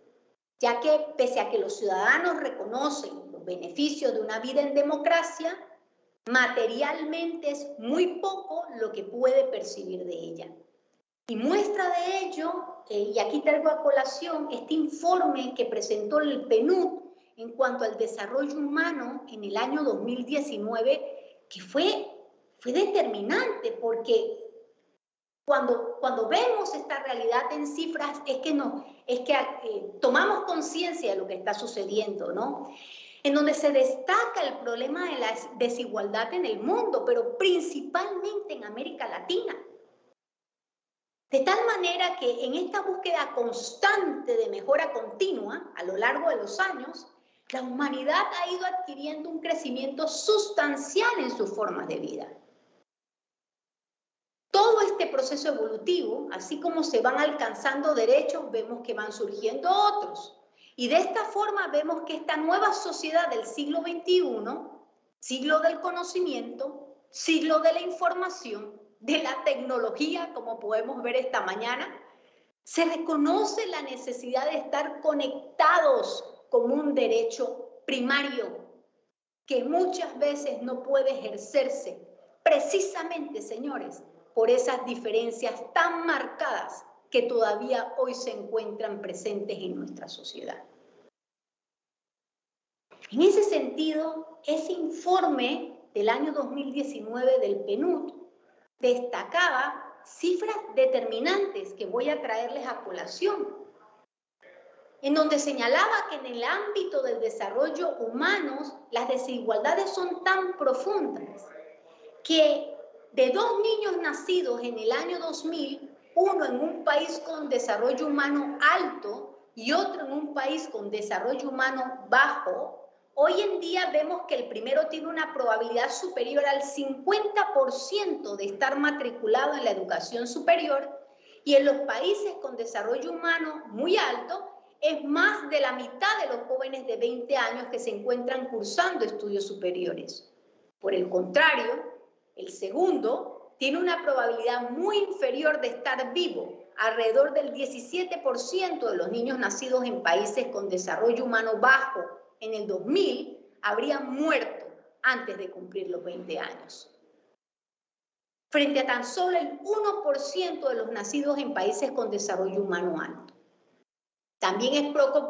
Speaker 3: ya que pese a que los ciudadanos reconocen los beneficios de una vida en democracia, materialmente es muy poco lo que puede percibir de ella. Y muestra de ello, y aquí traigo a colación este informe que presentó el PNUD en cuanto al desarrollo humano en el año 2019, que fue determinante, porque cuando vemos esta realidad en cifras es que tomamos conciencia de lo que está sucediendo, ¿no? En donde se destaca el problema de la desigualdad en el mundo, pero principalmente en América Latina. De tal manera que en esta búsqueda constante de mejora continua a lo largo de los años, la humanidad ha ido adquiriendo un crecimiento sustancial en sus formas de vida. Todo este proceso evolutivo, así como se van alcanzando derechos, vemos que van surgiendo otros. Y de esta forma vemos que esta nueva sociedad del siglo XXI, siglo del conocimiento, siglo de la información, de la tecnología, como podemos ver esta mañana, se reconoce la necesidad de estar conectados como un derecho primario que muchas veces no puede ejercerse precisamente, señores, por esas diferencias tan marcadas que todavía hoy se encuentran presentes en nuestra sociedad. En ese sentido, ese informe del año 2019 del PNUD destacaba cifras determinantes que voy a traerles a colación, en donde señalaba que en el ámbito del desarrollo humano las desigualdades son tan profundas que de 2 niños nacidos en el año 2000, uno en un país con desarrollo humano alto y otro en un país con desarrollo humano bajo, hoy en día vemos que el primero tiene una probabilidad superior al 50% de estar matriculado en la educación superior, y en los países con desarrollo humano muy alto es más de la mitad de los jóvenes de 20 años que se encuentran cursando estudios superiores. Por el contrario, el segundo tiene una probabilidad muy inferior de estar vivo. Alrededor del 17% de los niños nacidos en países con desarrollo humano bajo en el 2000 habrían muerto antes de cumplir los 20 años. Frente a tan solo el 1% de los nacidos en países con desarrollo humano alto. También es poco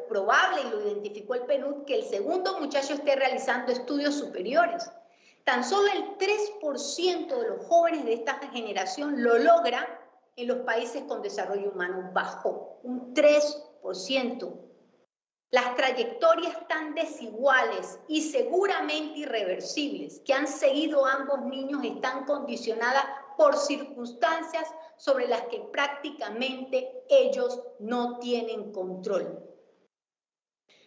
Speaker 3: probable, y lo identificó el PNUD, que el segundo muchacho esté realizando estudios superiores. Tan solo el 3% de los jóvenes de esta generación lo logra en los países con desarrollo humano bajo, un 3%. Las trayectorias tan desiguales y seguramente irreversibles que han seguido ambos niños están condicionadas por circunstancias sobre las que prácticamente ellos no tienen control.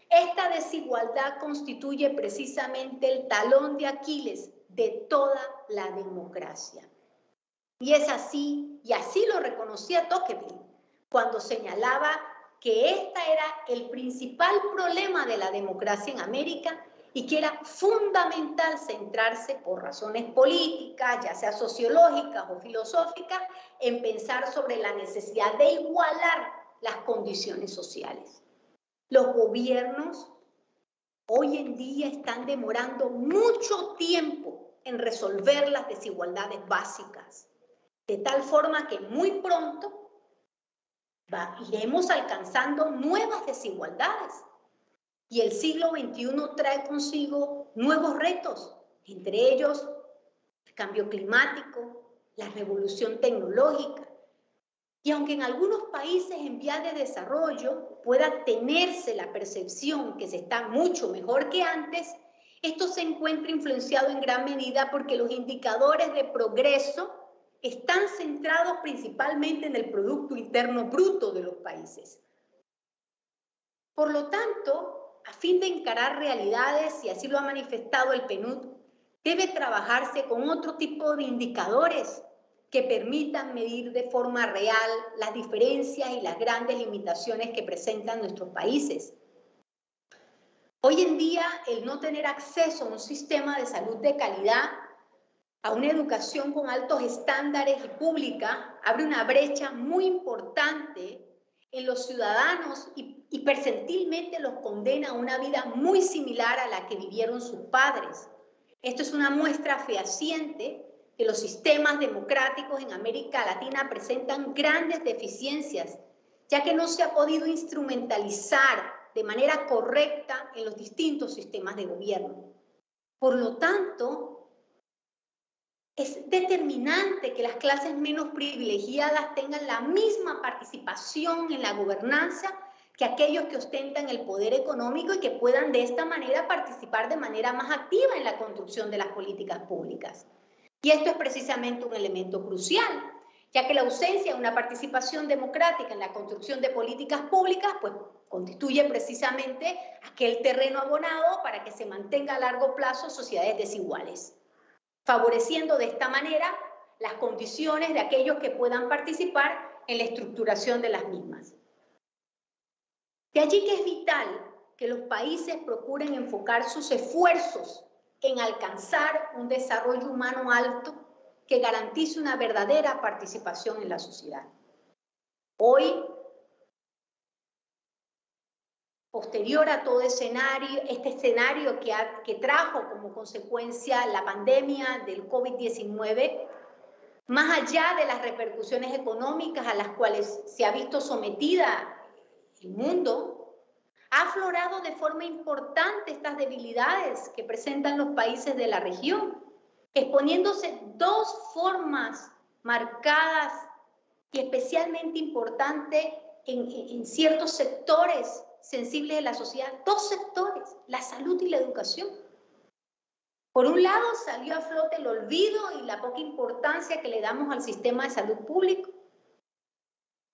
Speaker 3: Esta desigualdad constituye precisamente el talón de Aquiles de toda la democracia. Y es así, y así lo reconocía Tocqueville, cuando señalaba que este era el principal problema de la democracia en América y que era fundamental centrarse por razones políticas, ya sea sociológicas o filosóficas, en pensar sobre la necesidad de igualar las condiciones sociales. Los gobiernos hoy en día están demorando mucho tiempo en resolver las desigualdades básicas, de tal forma que muy pronto iremos alcanzando nuevas desigualdades. Y el siglo XXI trae consigo nuevos retos, entre ellos el cambio climático, la revolución tecnológica. Y aunque en algunos países en vías de desarrollo pueda tenerse la percepción que se está mucho mejor que antes, esto se encuentra influenciado en gran medida porque los indicadores de progreso están centrados principalmente en el Producto Interno Bruto de los países. Por lo tanto, a fin de encarar realidades, y así lo ha manifestado el PNUD, debe trabajarse con otro tipo de indicadores que permitan medir de forma real las diferencias y las grandes limitaciones que presentan nuestros países. Hoy en día, el no tener acceso a un sistema de salud de calidad, a una educación con altos estándares y pública, abre una brecha muy importante en los ciudadanos y percentilmente los condena a una vida muy similar a la que vivieron sus padres. Esto es una muestra fehaciente que los sistemas democráticos en América Latina presentan grandes deficiencias, ya que no se ha podido instrumentalizar de manera correcta en los distintos sistemas de gobierno. Por lo tanto, es determinante que las clases menos privilegiadas tengan la misma participación en la gobernanza que aquellos que ostentan el poder económico y que puedan de esta manera participar de manera más activa en la construcción de las políticas públicas. Y esto es precisamente un elemento crucial, ya que la ausencia de una participación democrática en la construcción de políticas públicas, pues constituye precisamente aquel terreno abonado para que se mantenga a largo plazo sociedades desiguales, favoreciendo de esta manera las condiciones de aquellos que puedan participar en la estructuración de las mismas. De allí que es vital que los países procuren enfocar sus esfuerzos en alcanzar un desarrollo humano alto que garantice una verdadera participación en la sociedad. Hoy, posterior a todo este escenario que trajo como consecuencia la pandemia del COVID-19, más allá de las repercusiones económicas a las cuales se ha visto sometida el mundo, ha aflorado de forma importante estas debilidades que presentan los países de la región, exponiéndose dos formas marcadas y especialmente importantes en ciertos sectores sensibles de la sociedad, dos sectores, la salud y la educación. Por un lado, salió a flote el olvido y la poca importancia que le damos al sistema de salud público,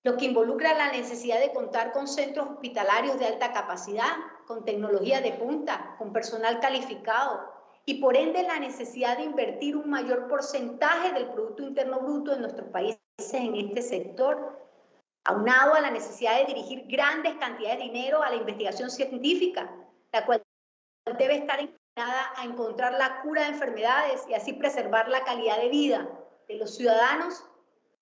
Speaker 3: lo que involucra la necesidad de contar con centros hospitalarios de alta capacidad, con tecnología de punta, con personal calificado y por ende la necesidad de invertir un mayor porcentaje del Producto Interno Bruto de nuestros países en este sector, aunado a la necesidad de dirigir grandes cantidades de dinero a la investigación científica, la cual debe estar encaminada a encontrar la cura de enfermedades y así preservar la calidad de vida de los ciudadanos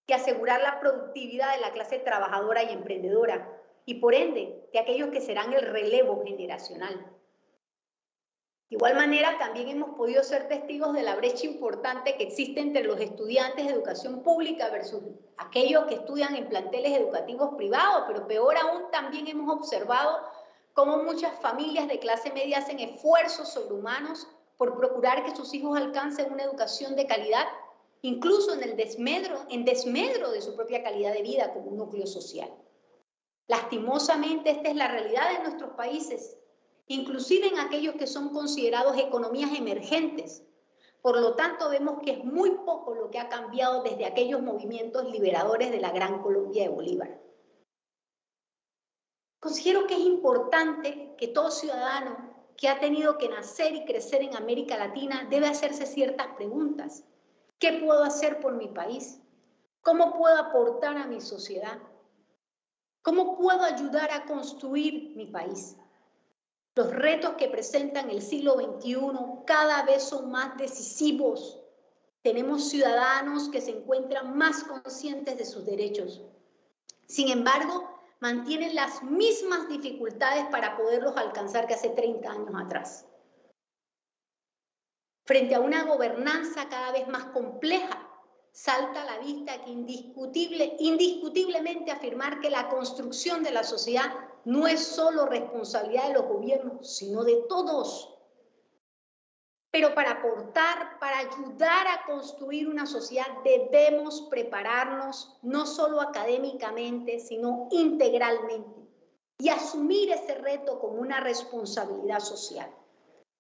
Speaker 3: y asegurar la productividad de la clase trabajadora y emprendedora y por ende de aquellos que serán el relevo generacional. De igual manera, también hemos podido ser testigos de la brecha importante que existe entre los estudiantes de educación pública versus aquellos que estudian en planteles educativos privados, pero peor aún también hemos observado cómo muchas familias de clase media hacen esfuerzos sobrehumanos por procurar que sus hijos alcancen una educación de calidad, incluso en desmedro de su propia calidad de vida como un núcleo social. Lastimosamente, esta es la realidad de nuestros países, inclusive en aquellos que son considerados economías emergentes. Por lo tanto, vemos que es muy poco lo que ha cambiado desde aquellos movimientos liberadores de la Gran Colombia de Bolívar. Considero que es importante que todo ciudadano que ha tenido que nacer y crecer en América Latina debe hacerse ciertas preguntas. ¿Qué puedo hacer por mi país? ¿Cómo puedo aportar a mi sociedad? ¿Cómo puedo ayudar a construir mi país? Los retos que presentan el siglo XXI cada vez son más decisivos. Tenemos ciudadanos que se encuentran más conscientes de sus derechos. Sin embargo, mantienen las mismas dificultades para poderlos alcanzar que hace 30 años atrás. Frente a una gobernanza cada vez más compleja, salta a la vista que indiscutiblemente afirmar que la construcción de la sociedad no es solo responsabilidad de los gobiernos, sino de todos. Pero para aportar, para ayudar a construir una sociedad, debemos prepararnos no solo académicamente, sino integralmente y asumir ese reto como una responsabilidad social.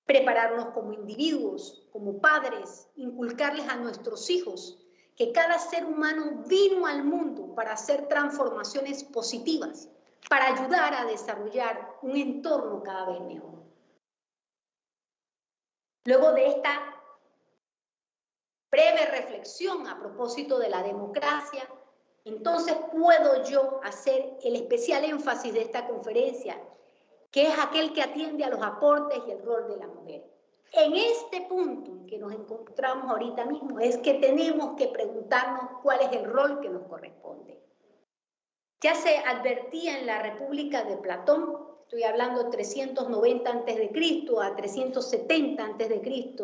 Speaker 3: Prepararnos como individuos, como padres, inculcarles a nuestros hijos que cada ser humano vino al mundo para hacer transformaciones positivas, para ayudar a desarrollar un entorno cada vez mejor. Luego de esta breve reflexión a propósito de la democracia, entonces puedo yo hacer el especial énfasis de esta conferencia, que es aquel que atiende a los aportes y el rol de la mujer. En este punto en que nos encontramos ahorita mismo es que tenemos que preguntarnos cuál es el rol que nos corresponde. Ya se advertía en la República de Platón, estoy hablando 390 a.C. a 370 a.C.,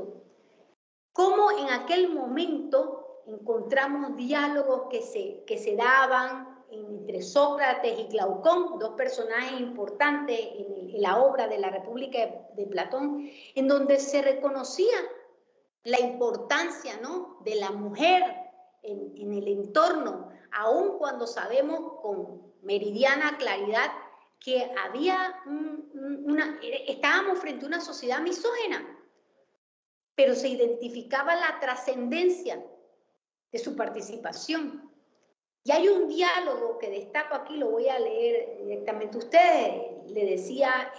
Speaker 3: cómo en aquel momento encontramos diálogos que se daban entre Sócrates y Glaucón, dos personajes importantes en la obra de la República de Platón, en donde se reconocía la importancia, ¿no?, de la mujer en el entorno, aun cuando sabemos con meridiana claridad que estábamos frente a una sociedad misógina, pero se identificaba la trascendencia de su participación. Y hay un diálogo que destaco aquí, lo voy a leer directamente a ustedes. Le decía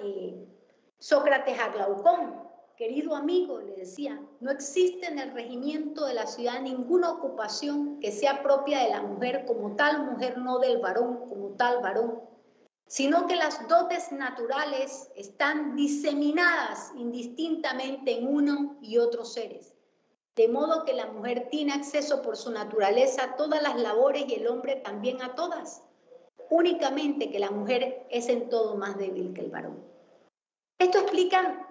Speaker 3: Sócrates a Glaucón: querido amigo, le decía, no existe en el regimiento de la ciudad ninguna ocupación que sea propia de la mujer como tal mujer, no del varón como tal varón, sino que las dotes naturales están diseminadas indistintamente en uno y otros seres. De modo que la mujer tiene acceso por su naturaleza a todas las labores y el hombre también a todas. Únicamente que la mujer es en todo más débil que el varón. Esto explica,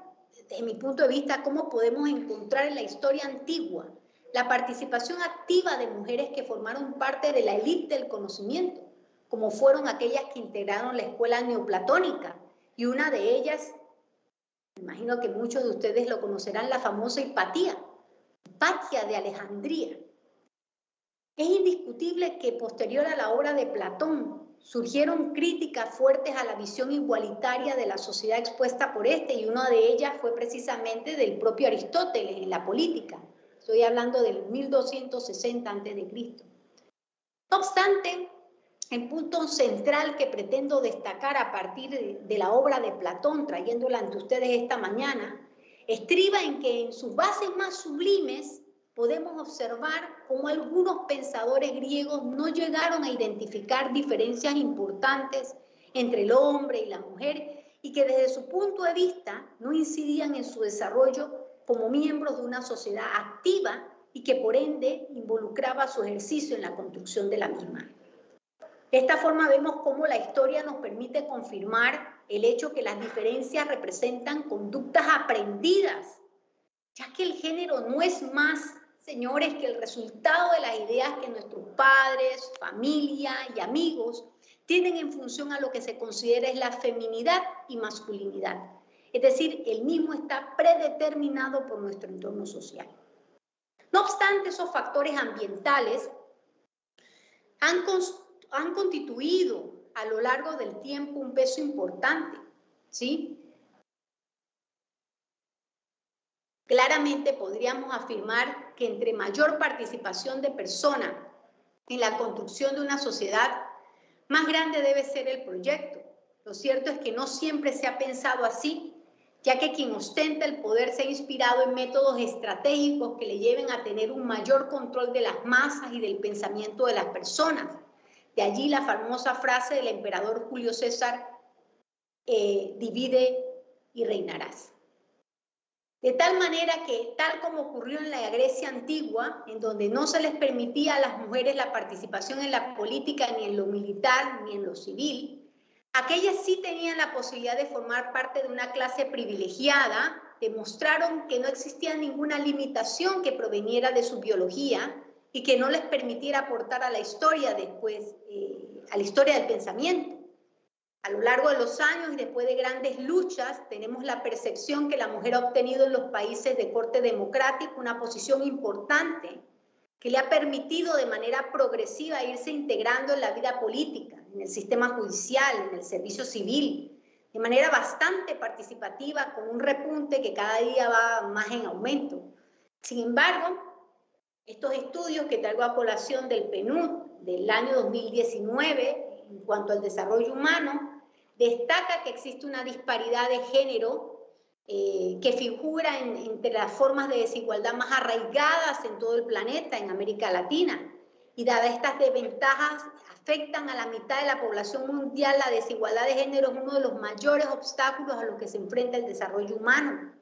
Speaker 3: desde mi punto de vista, cómo podemos encontrar en la historia antigua la participación activa de mujeres que formaron parte de la élite del conocimiento, como fueron aquellas que integraron la escuela neoplatónica, y una de ellas, me imagino que muchos de ustedes lo conocerán, la famosa Hipatia de Alejandría. Es indiscutible que posterior a la obra de Platón surgieron críticas fuertes a la visión igualitaria de la sociedad expuesta por este, y una de ellas fue precisamente del propio Aristóteles en la Política. Estoy hablando del 1260 a.C. No obstante, el punto central que pretendo destacar a partir de la obra de Platón, trayéndola ante ustedes esta mañana, estriba en que en sus bases más sublimes podemos observar cómo algunos pensadores griegos no llegaron a identificar diferencias importantes entre el hombre y la mujer, y que desde su punto de vista no incidían en su desarrollo como miembros de una sociedad activa y que por ende involucraba su ejercicio en la construcción de la misma. De esta forma vemos cómo la historia nos permite confirmar el hecho que las diferencias representan conductas aprendidas, ya que el género no es más, señores, que el resultado de las ideas que nuestros padres, familia y amigos tienen en función a lo que se considera es la feminidad y masculinidad. Es decir, el mismo está predeterminado por nuestro entorno social. No obstante, esos factores ambientales han constituido a lo largo del tiempo un peso importante, ¿sí? Claramente podríamos afirmar que entre mayor participación de personas en la construcción de una sociedad, más grande debe ser el proyecto. Lo cierto es que no siempre se ha pensado así, ya que quien ostenta el poder se ha inspirado en métodos estratégicos que le lleven a tener un mayor control de las masas y del pensamiento de las personas. De allí la famosa frase del emperador Julio César, divide y reinarás. De tal manera que, tal como ocurrió en la Grecia antigua, en donde no se les permitía a las mujeres la participación en la política, ni en lo militar, ni en lo civil, aquellas sí tenían la posibilidad de formar parte de una clase privilegiada, demostraron que no existía ninguna limitación que proveniera de su biología y que no les permitiera aportar a la historia después, a la historia del pensamiento. A lo largo de los años y después de grandes luchas, tenemos la percepción que la mujer ha obtenido en los países de corte democrático una posición importante que le ha permitido de manera progresiva irse integrando en la vida política, en el sistema judicial, en el servicio civil, de manera bastante participativa, con un repunte que cada día va más en aumento. Sin embargo, estos estudios que traigo a colación del PNUD del año 2019, en cuanto al desarrollo humano, destaca que existe una disparidad de género que figura entre las formas de desigualdad más arraigadas en todo el planeta, en América Latina. Y dadas estas desventajas afectan a la mitad de la población mundial, la desigualdad de género es uno de los mayores obstáculos a los que se enfrenta el desarrollo humano.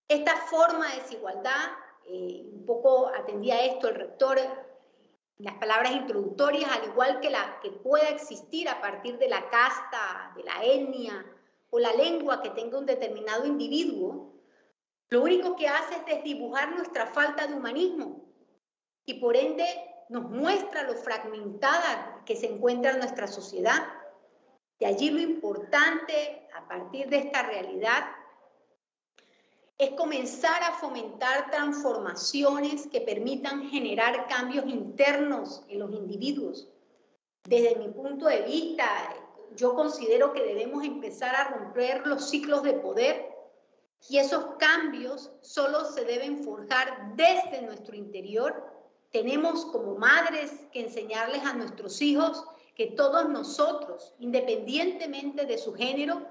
Speaker 3: Esta forma de desigualdad, un poco atendía a esto el rector, las palabras introductorias, al igual que la que pueda existir a partir de la casta, de la etnia o la lengua que tenga un determinado individuo, lo único que hace es desdibujar nuestra falta de humanismo y por ende nos muestra lo fragmentada que se encuentra nuestra sociedad. De allí lo importante, a partir de esta realidad, es comenzar a fomentar transformaciones que permitan generar cambios internos en los individuos. Desde mi punto de vista, yo considero que debemos empezar a romper los ciclos de poder y esos cambios solo se deben forjar desde nuestro interior. Tenemos como madres que enseñarles a nuestros hijos que todos nosotros, independientemente de su género,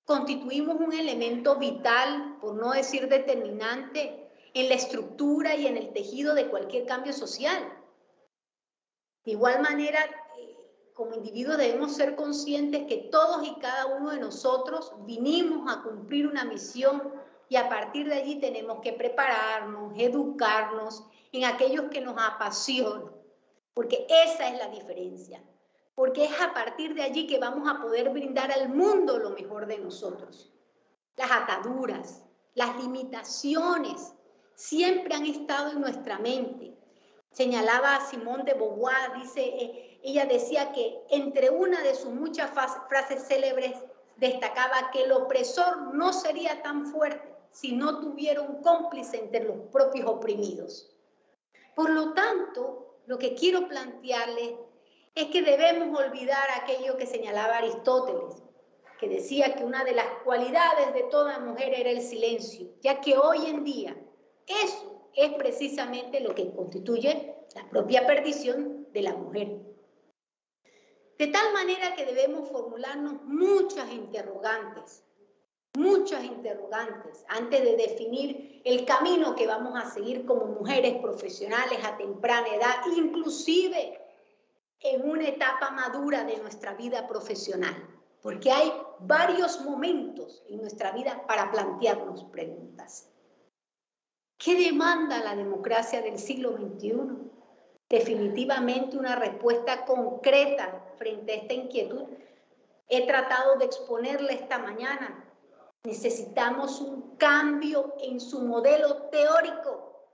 Speaker 3: constituimos un elemento vital, por no decir determinante, en la estructura y en el tejido de cualquier cambio social. De igual manera, como individuos debemos ser conscientes que todos y cada uno de nosotros vinimos a cumplir una misión y a partir de allí tenemos que prepararnos, educarnos en aquellos que nos apasionan, porque esa es la diferencia. Porque es a partir de allí que vamos a poder brindar al mundo lo mejor de nosotros. Las ataduras, las limitaciones, siempre han estado en nuestra mente. Señalaba a Simone de Beauvoir, ella decía que entre una de sus muchas frases célebres destacaba que el opresor no sería tan fuerte si no tuviera un cómplice entre los propios oprimidos. Por lo tanto, lo que quiero plantearles es que debemos olvidar aquello que señalaba Aristóteles, que decía que una de las cualidades de toda mujer era el silencio, ya que hoy en día eso es precisamente lo que constituye la propia perdición de la mujer. De tal manera que debemos formularnos muchas interrogantes antes de definir el camino que vamos a seguir como mujeres profesionales a temprana edad, inclusive en una etapa madura de nuestra vida profesional, porque hay varios momentos en nuestra vida para plantearnos preguntas. ¿Qué demanda la democracia del siglo XXI? Definitivamente una respuesta concreta frente a esta inquietud. He tratado de exponerle esta mañana. Necesitamos un cambio en su modelo teórico,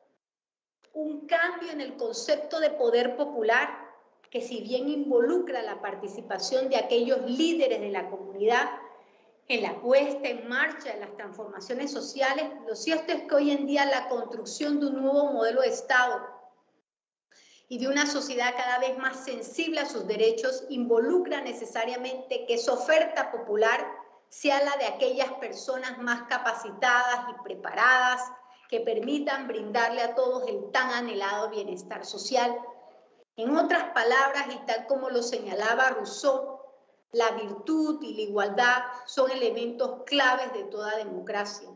Speaker 3: un cambio en el concepto de poder popular, que si bien involucra la participación de aquellos líderes de la comunidad en la puesta en marcha de las transformaciones sociales, lo cierto es que hoy en día la construcción de un nuevo modelo de Estado y de una sociedad cada vez más sensible a sus derechos involucra necesariamente que su oferta popular sea la de aquellas personas más capacitadas y preparadas que permitan brindarle a todos el tan anhelado bienestar social. En otras palabras, y tal como lo señalaba Rousseau, la virtud y la igualdad son elementos claves de toda democracia.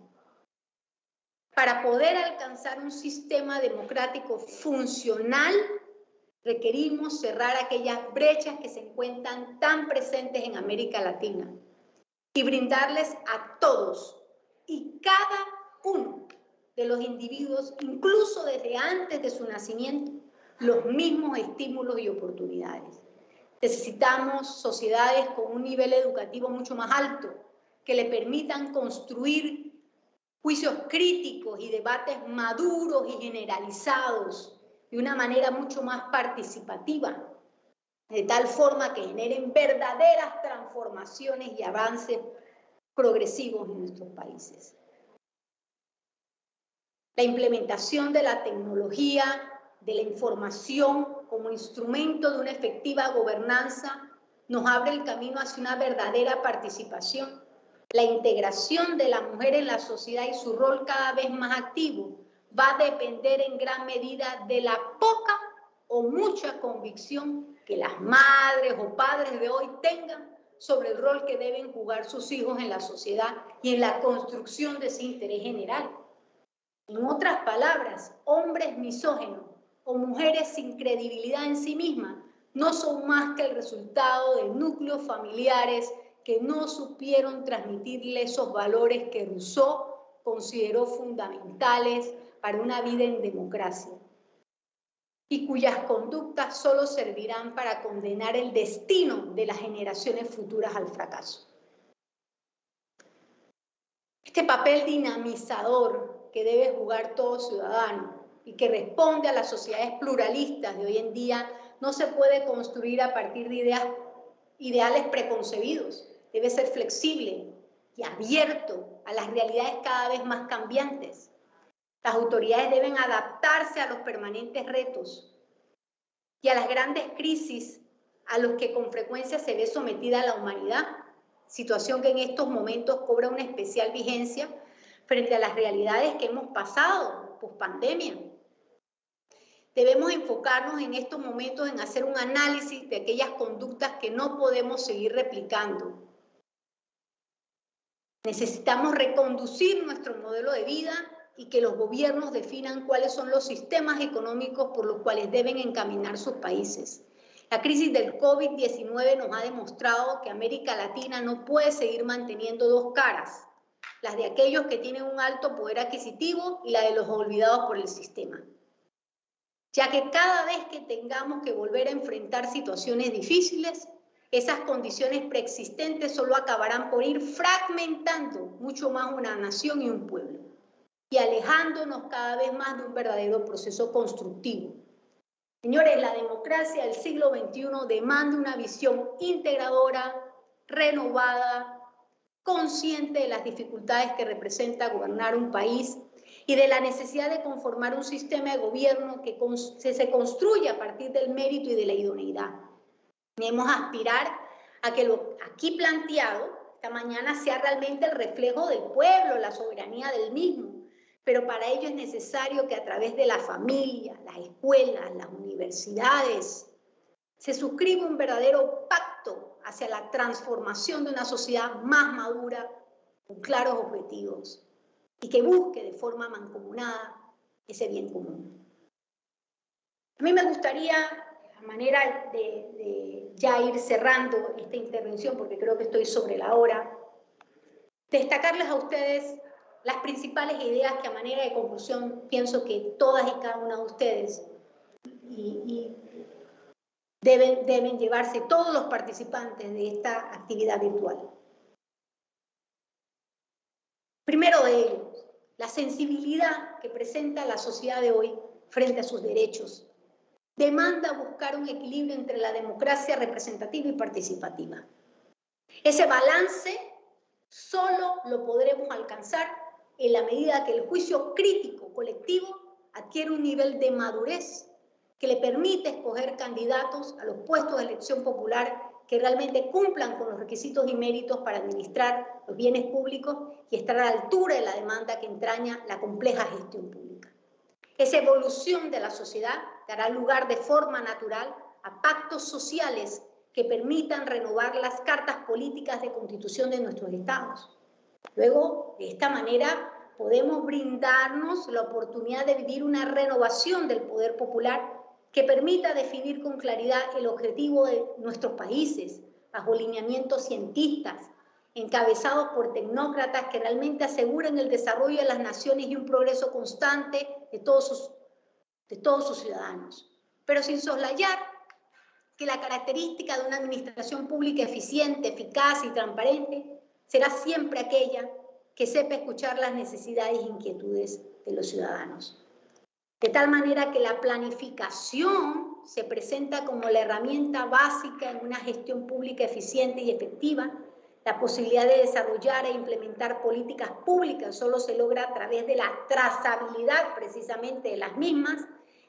Speaker 3: Para poder alcanzar un sistema democrático funcional, requerimos cerrar aquellas brechas que se encuentran tan presentes en América Latina y brindarles a todos y cada uno de los individuos, incluso desde antes de su nacimiento, los mismos estímulos y oportunidades. Necesitamos sociedades con un nivel educativo mucho más alto, que le permitan construir juicios críticos y debates maduros y generalizados de una manera mucho más participativa, de tal forma que generen verdaderas transformaciones y avances progresivos en nuestros países. La implementación de la tecnología, de la información como instrumento de una efectiva gobernanza nos abre el camino hacia una verdadera participación. La integración de la mujer en la sociedad y su rol cada vez más activo va a depender en gran medida de la poca o mucha convicción que las madres o padres de hoy tengan sobre el rol que deben jugar sus hijos en la sociedad y en la construcción de ese interés general. En otras palabras, hombres misóginos o mujeres sin credibilidad en sí mismas no son más que el resultado de núcleos familiares que no supieron transmitirle esos valores que Rousseau consideró fundamentales para una vida en democracia y cuyas conductas solo servirán para condenar el destino de las generaciones futuras al fracaso. Este papel dinamizador que debe jugar todo ciudadano y que responde a las sociedades pluralistas de hoy en día no se puede construir a partir de ideales preconcebidos. Debe ser flexible y abierto a las realidades cada vez más cambiantes. Las autoridades deben adaptarse a los permanentes retos y a las grandes crisis a los que con frecuencia se ve sometida la humanidad, situación que en estos momentos cobra una especial vigencia frente a las realidades que hemos pasado pospandemia. Debemos enfocarnos en estos momentos en hacer un análisis de aquellas conductas que no podemos seguir replicando. Necesitamos reconducir nuestro modelo de vida y que los gobiernos definan cuáles son los sistemas económicos por los cuales deben encaminar sus países. La crisis del COVID-19 nos ha demostrado que América Latina no puede seguir manteniendo dos caras, las de aquellos que tienen un alto poder adquisitivo y la de los olvidados por el sistema. Ya que cada vez que tengamos que volver a enfrentar situaciones difíciles, esas condiciones preexistentes solo acabarán por ir fragmentando mucho más una nación y un pueblo y alejándonos cada vez más de un verdadero proceso constructivo. Señores, la democracia del siglo XXI demanda una visión integradora, renovada, consciente de las dificultades que representa gobernar un país y de la necesidad de conformar un sistema de gobierno que se construya a partir del mérito y de la idoneidad. Debemos aspirar a que lo aquí planteado esta mañana sea realmente el reflejo del pueblo, la soberanía del mismo. Pero para ello es necesario que a través de la familia, las escuelas, las universidades, se suscriba un verdadero pacto hacia la transformación de una sociedad más madura, con claros objetivos, y que busque de forma mancomunada ese bien común. A mí me gustaría, a manera de ya ir cerrando esta intervención, porque creo que estoy sobre la hora, destacarles a ustedes las principales ideas que a manera de conclusión pienso que todas y cada una de ustedes deben llevarse todos los participantes de esta actividad virtual. Primero de ellos, la sensibilidad que presenta la sociedad de hoy frente a sus derechos demanda buscar un equilibrio entre la democracia representativa y participativa. Ese balance solo lo podremos alcanzar en la medida que el juicio crítico colectivo adquiere un nivel de madurez que le permite escoger candidatos a los puestos de elección popular que realmente cumplan con los requisitos y méritos para administrar los bienes públicos y estar a la altura de la demanda que entraña la compleja gestión pública. Esa evolución de la sociedad dará lugar de forma natural a pactos sociales que permitan renovar las cartas políticas de constitución de nuestros estados. Luego, de esta manera, podemos brindarnos la oportunidad de vivir una renovación del poder popular que permita definir con claridad el objetivo de nuestros países, bajo lineamientos cientistas, encabezados por tecnócratas que realmente aseguren el desarrollo de las naciones y un progreso constante de todos sus ciudadanos, pero sin soslayar que la característica de una administración pública eficiente, eficaz y transparente será siempre aquella que sepa escuchar las necesidades e inquietudes de los ciudadanos. De tal manera que la planificación se presenta como la herramienta básica en una gestión pública eficiente y efectiva. La posibilidad de desarrollar e implementar políticas públicas solo se logra a través de la trazabilidad precisamente de las mismas,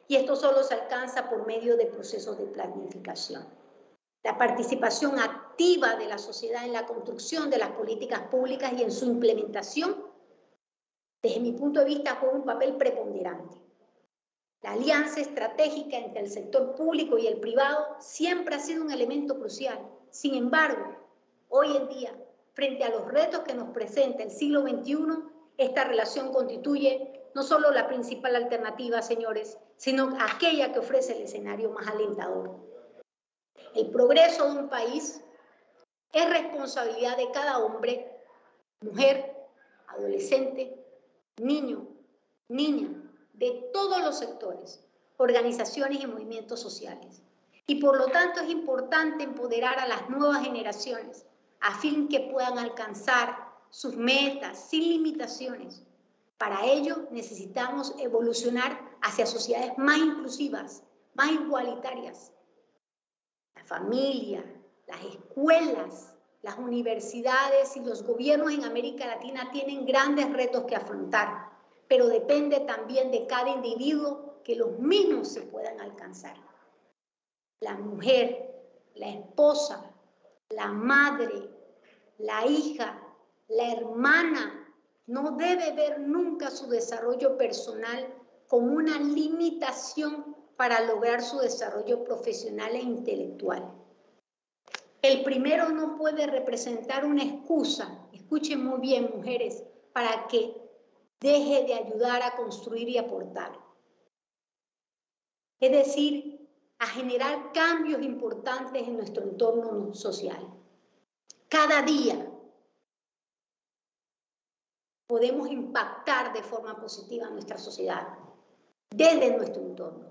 Speaker 3: y esto solo se alcanza por medio de procesos de planificación. La participación activa de la sociedad en la construcción de las políticas públicas y en su implementación, desde mi punto de vista, juega un papel preponderante. La alianza estratégica entre el sector público y el privado siempre ha sido un elemento crucial. Sin embargo, hoy en día, frente a los retos que nos presenta el siglo XXI, esta relación constituye no solo la principal alternativa, señores, sino aquella que ofrece el escenario más alentador. El progreso de un país es responsabilidad de cada hombre, mujer, adolescente, niño, niña, de todos los sectores, organizaciones y movimientos sociales. Y por lo tanto es importante empoderar a las nuevas generaciones a fin que puedan alcanzar sus metas sin limitaciones. Para ello necesitamos evolucionar hacia sociedades más inclusivas, más igualitarias. La familia, las escuelas, las universidades y los gobiernos en América Latina tienen grandes retos que afrontar, pero depende también de cada individuo que los mismos se puedan alcanzar. La mujer, la esposa, la madre, la hija, la hermana, no debe ver nunca su desarrollo personal como una limitación para lograr su desarrollo profesional e intelectual. El primero no puede representar una excusa, escuchen muy bien, mujeres, para que deje de ayudar a construir y aportar. Es decir, a generar cambios importantes en nuestro entorno social. Cada día podemos impactar de forma positiva a nuestra sociedad, desde nuestro entorno.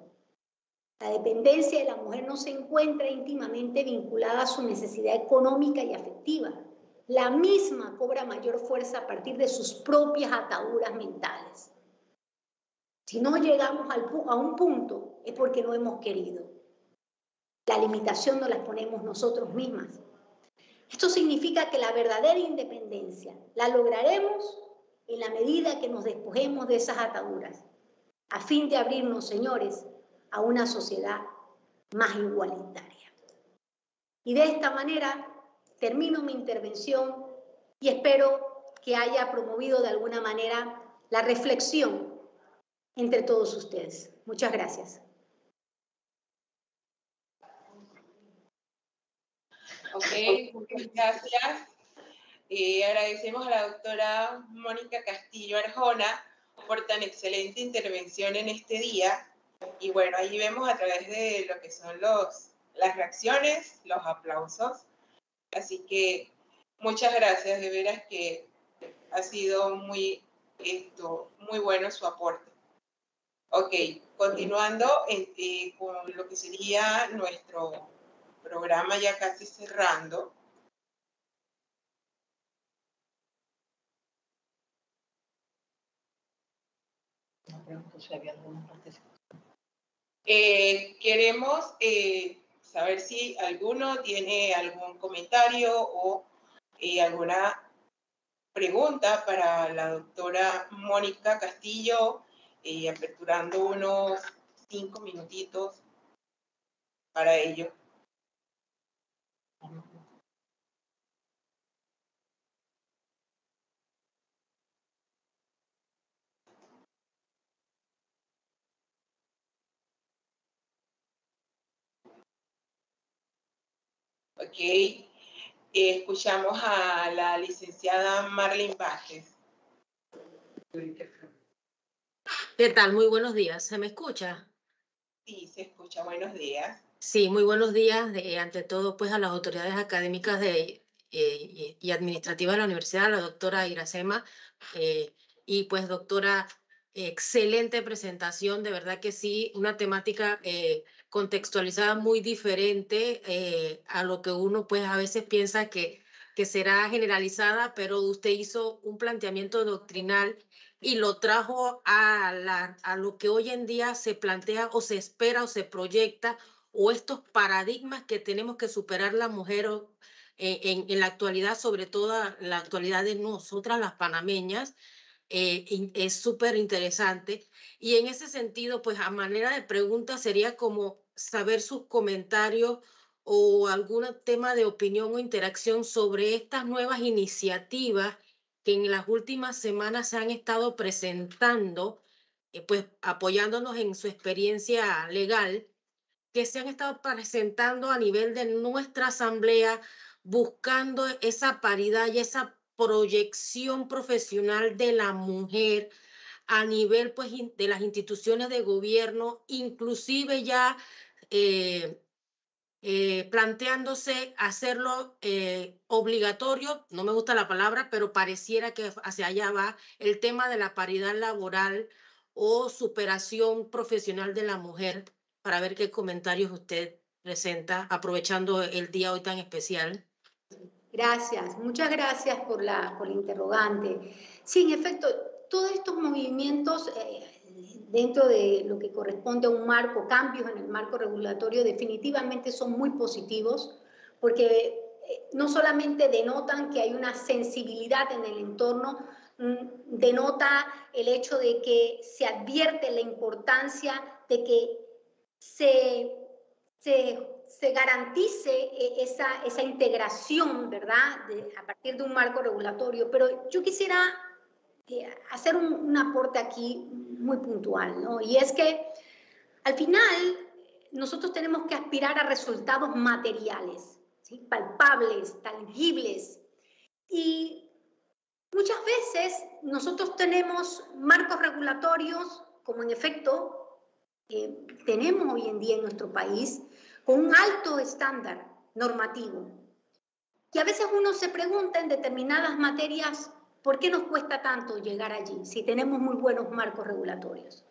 Speaker 3: La dependencia de la mujer no se encuentra íntimamente vinculada a su necesidad económica y afectiva. La misma cobra mayor fuerza a partir de sus propias ataduras mentales. Si no llegamos a un punto es porque no hemos querido. La limitación nos la ponemos nosotros mismas. Esto significa que la verdadera independencia la lograremos en la medida que nos despojemos de esas ataduras, a fin de abrirnos, señores, a una sociedad más igualitaria. Y de esta manera termino mi intervención y espero que haya promovido de alguna manera la reflexión entre todos ustedes. Muchas gracias.
Speaker 1: Ok, muchas gracias. Agradecemos a la doctora Mónica Castillo Arjona por tan excelente intervención en este día. Y bueno, ahí vemos a través de lo que son las reacciones, los aplausos. Así que muchas gracias, de veras que ha sido muy bueno su aporte. Ok, continuando con lo que sería nuestro programa ya casi cerrando. Queremos saber si alguno tiene algún comentario o alguna pregunta para la doctora Mónica Castillo, aperturando unos 5 minutitos para ello. Escuchamos a la licenciada Marlene Vázquez.
Speaker 4: ¿Qué tal? Muy buenos días. ¿Se me escucha?
Speaker 1: Sí, se escucha. Buenos días.
Speaker 4: Sí, muy buenos días. Ante todo, pues a las autoridades académicas y administrativas de la universidad, la doctora Iracema, y pues doctora, excelente presentación, de verdad que sí, una temática contextualizada muy diferente a lo que uno pues a veces piensa que será generalizada, pero usted hizo un planteamiento doctrinal y lo trajo a lo que hoy en día se plantea o se espera o se proyecta, o estos paradigmas que tenemos que superar la mujer en la actualidad, sobre todo la actualidad de nosotras las panameñas. Es súper interesante. Y en ese sentido, pues a manera de pregunta sería como saber sus comentarios o algún tema de opinión o interacción sobre estas nuevas iniciativas que en las últimas semanas se han estado presentando, pues apoyándonos en su experiencia legal, que se han estado presentando a nivel de nuestra asamblea, buscando esa paridad y esa proyección profesional de la mujer a nivel pues de las instituciones de gobierno, inclusive ya planteándose hacerlo obligatorio, no me gusta la palabra, pero pareciera que hacia allá va el tema de la paridad laboral o superación profesional de la mujer, para ver qué comentarios usted presenta, aprovechando el día hoy tan especial.
Speaker 3: Gracias, muchas gracias por la interrogante. Sí, en efecto, todos estos movimientos dentro de lo que corresponde a un marco, cambios en el marco regulatorio, definitivamente son muy positivos, porque no solamente denotan que hay una sensibilidad en el entorno, denota el hecho de que se advierte la importancia de que se garantice esa integración, ¿verdad?, a partir de un marco regulatorio. Pero yo quisiera hacer un aporte aquí muy puntual, ¿no? Y es que al final nosotros tenemos que aspirar a resultados materiales, ¿sí?, palpables, tangibles. Y muchas veces nosotros tenemos marcos regulatorios, como en efecto tenemos hoy en día en nuestro país, con un alto estándar normativo. Y a veces uno se pregunta en determinadas materias, ¿por qué nos cuesta tanto llegar allí si tenemos muy buenos marcos regulatorios?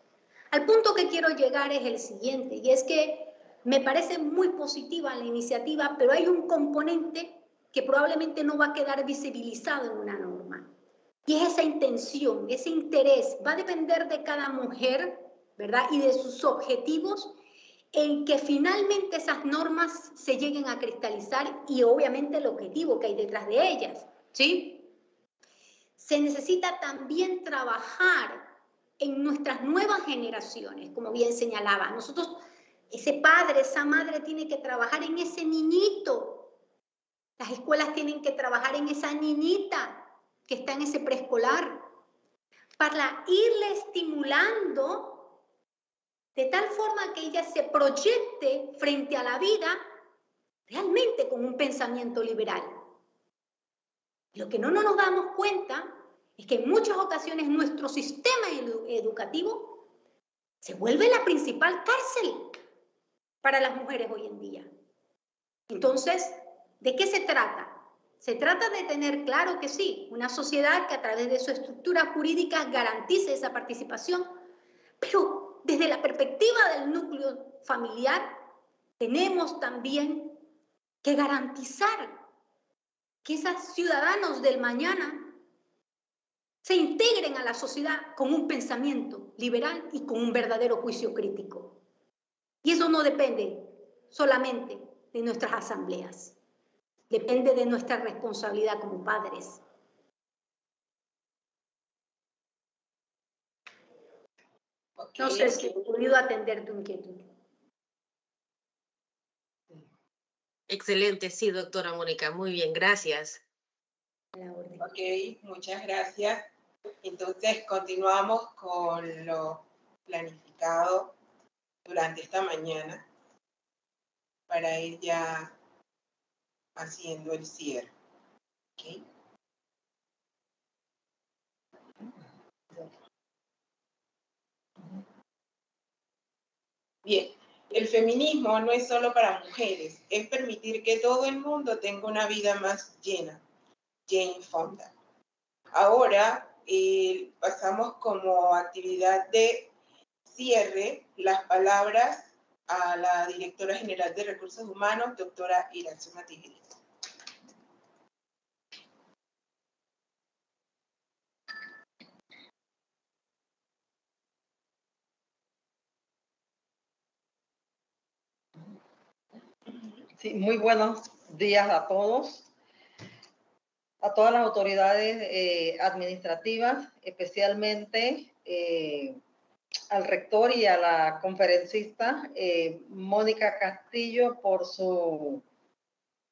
Speaker 3: Al punto que quiero llegar es el siguiente, y es que me parece muy positiva la iniciativa, pero hay un componente que probablemente no va a quedar visibilizado en una norma. Y es esa intención, ese interés. Va a depender de cada mujer, ¿verdad?, y de sus objetivos, en que finalmente esas normas se lleguen a cristalizar, y obviamente el objetivo que hay detrás de ellas, ¿sí? Se necesita también trabajar en nuestras nuevas generaciones, como bien señalaba. Nosotros, ese padre, esa madre tiene que trabajar en ese niñito. Las escuelas tienen que trabajar en esa niñita que está en ese preescolar, para irle estimulando de tal forma que ella se proyecte frente a la vida realmente con un pensamiento liberal. Lo que no nos damos cuenta es que en muchas ocasiones nuestro sistema educativo se vuelve la principal cárcel para las mujeres hoy en día. Entonces, ¿de qué se trata? Se trata de tener claro que sí, una sociedad que a través de su estructura jurídica garantice esa participación, pero desde la perspectiva del núcleo familiar tenemos también que garantizar que esos ciudadanos del mañana se integren a la sociedad con un pensamiento liberal y con un verdadero juicio crítico. Y eso no depende solamente de nuestras asambleas. Depende de nuestra responsabilidad como padres. No sé si he podido atender tu inquietud.
Speaker 4: Excelente, sí, doctora Mónica, muy bien, gracias.
Speaker 3: A la orden.
Speaker 1: Ok, muchas gracias. Entonces, continuamos con lo planificado durante esta mañana para ir ya haciendo el cierre. ¿Okay? Bien, el feminismo no es solo para mujeres, es permitir que todo el mundo tenga una vida más llena. Jane Fonda. Ahora pasamos como actividad de cierre las palabras a la Directora General de Recursos Humanos, doctora Iracema Tijerina.
Speaker 5: Sí, muy buenos días a todos, a todas las autoridades administrativas, especialmente al rector y a la conferencista Mónica Castillo por su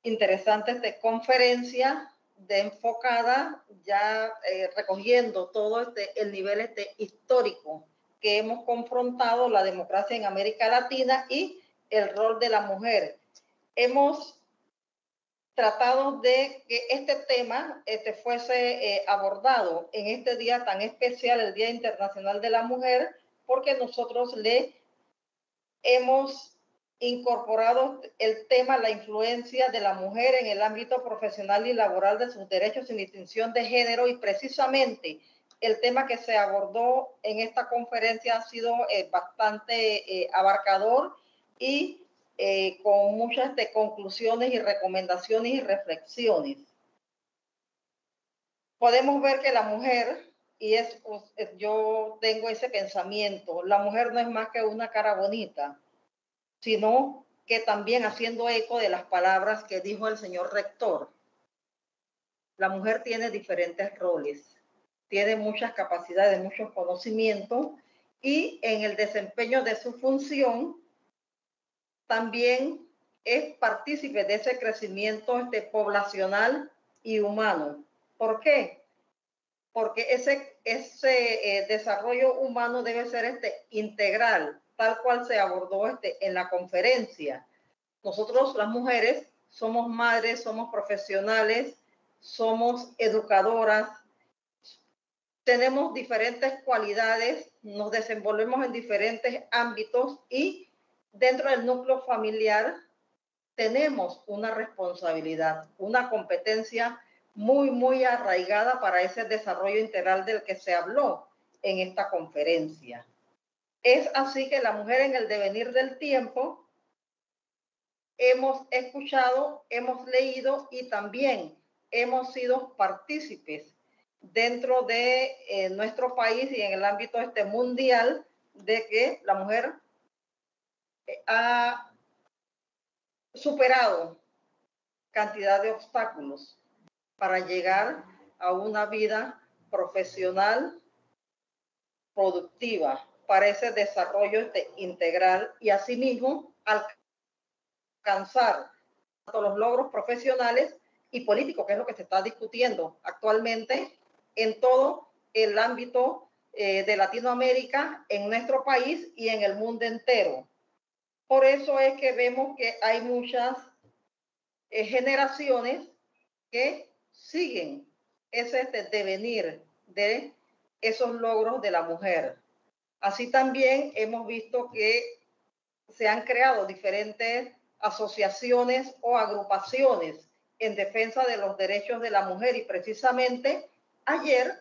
Speaker 5: interesante conferencia enfocada ya recogiendo todo el nivel histórico que hemos confrontado la democracia en América Latina y el rol de la mujer. Hemos tratado de que este tema fuese abordado en este día tan especial, el Día Internacional de la Mujer, porque nosotros le hemos incorporado el tema, la influencia de la mujer en el ámbito profesional y laboral de sus derechos sin distinción de género, y precisamente el tema que se abordó en esta conferencia ha sido bastante abarcador y con muchas conclusiones y recomendaciones y reflexiones. Podemos ver que la mujer, y yo tengo ese pensamiento, la mujer no es más que una cara bonita, sino que también haciendo eco de las palabras que dijo el señor rector. La mujer tiene diferentes roles, tiene muchas capacidades, muchos conocimientos, y en el desempeño de su función también es partícipe de ese crecimiento poblacional y humano. ¿Por qué? Porque ese desarrollo humano debe ser integral, tal cual se abordó en la conferencia. Nosotros, las mujeres, somos madres, somos profesionales, somos educadoras, tenemos diferentes cualidades, nos desenvolvemos en diferentes ámbitos y dentro del núcleo familiar tenemos una responsabilidad, una competencia muy, muy arraigada para ese desarrollo integral del que se habló en esta conferencia. Es así que la mujer en el devenir del tiempo hemos escuchado, hemos leído y también hemos sido partícipes dentro de nuestro país y en el ámbito mundial de que la mujer ha superado cantidad de obstáculos para llegar a una vida profesional productiva, para ese desarrollo integral y asimismo alcanzar los logros profesionales y políticos, que es lo que se está discutiendo actualmente en todo el ámbito de Latinoamérica, en nuestro país y en el mundo entero. Por eso es que vemos que hay muchas generaciones que siguen ese devenir de esos logros de la mujer. Así también hemos visto que se han creado diferentes asociaciones o agrupaciones en defensa de los derechos de la mujer, y precisamente ayer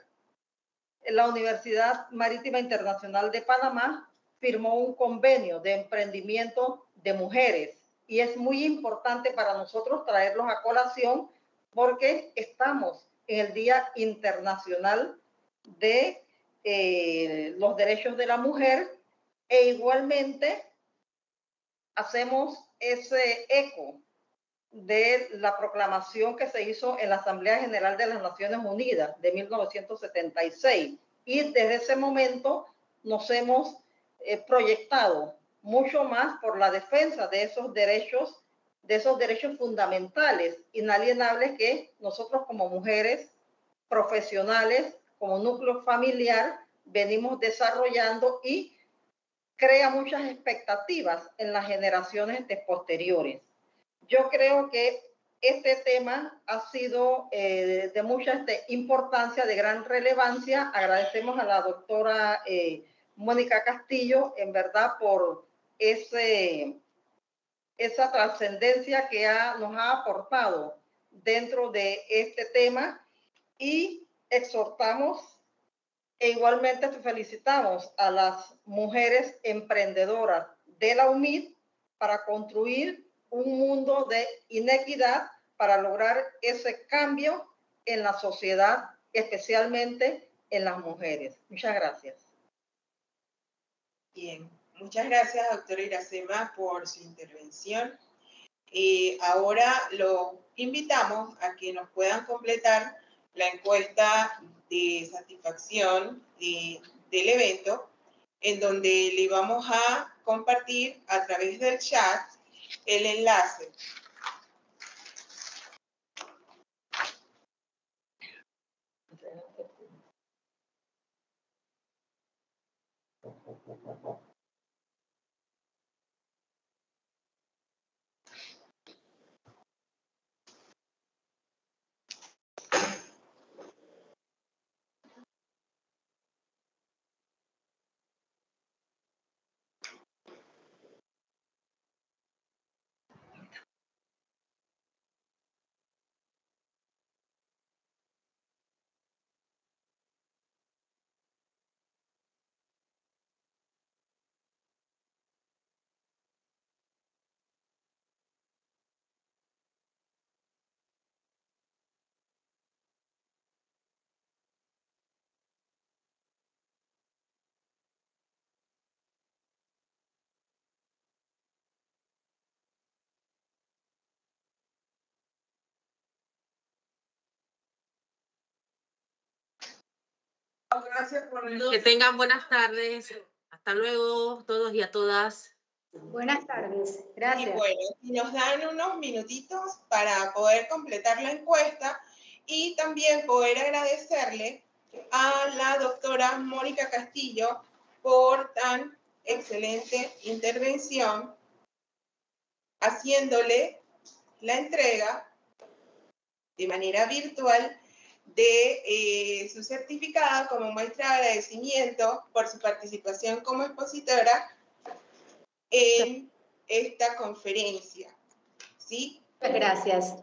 Speaker 5: la Universidad Marítima Internacional de Panamá firmó un convenio de emprendimiento de mujeres, y es muy importante para nosotros traerlos a colación porque estamos en el Día Internacional de los Derechos de la Mujer, e igualmente hacemos ese eco de la proclamación que se hizo en la Asamblea General de las Naciones Unidas de 1976, y desde ese momento nos hemos proyectado mucho más por la defensa de esos derechos fundamentales, inalienables, que nosotros como mujeres profesionales, como núcleo familiar, venimos desarrollando, y crea muchas expectativas en las generaciones posteriores. Yo creo que este tema ha sido de mucha importancia, de gran relevancia. Agradecemos a la doctora Mónica Castillo, en verdad, por esa trascendencia que nos ha aportado dentro de este tema, y exhortamos e igualmente felicitamos a las mujeres emprendedoras de la UMID para construir un mundo de inequidad, para lograr ese cambio en la sociedad, especialmente en las mujeres. Muchas gracias.
Speaker 1: Bien, muchas gracias, doctora Iracema, por su intervención. Ahora lo invitamos a que nos puedan completar la encuesta de satisfacción del evento, en donde le vamos a compartir a través del chat el enlace.
Speaker 4: Gracias por que tengan buenas tardes. Hasta luego, todos y a todas.
Speaker 3: Buenas tardes. Gracias.
Speaker 1: Y bueno, si nos dan unos minutitos para poder completar la encuesta y también poder agradecerle a la doctora Mónica Castillo por tan excelente intervención, haciéndole la entrega de manera virtual de su certificado como muestra de agradecimiento por su participación como expositora en esta conferencia. ¿Sí?
Speaker 3: Muchas gracias.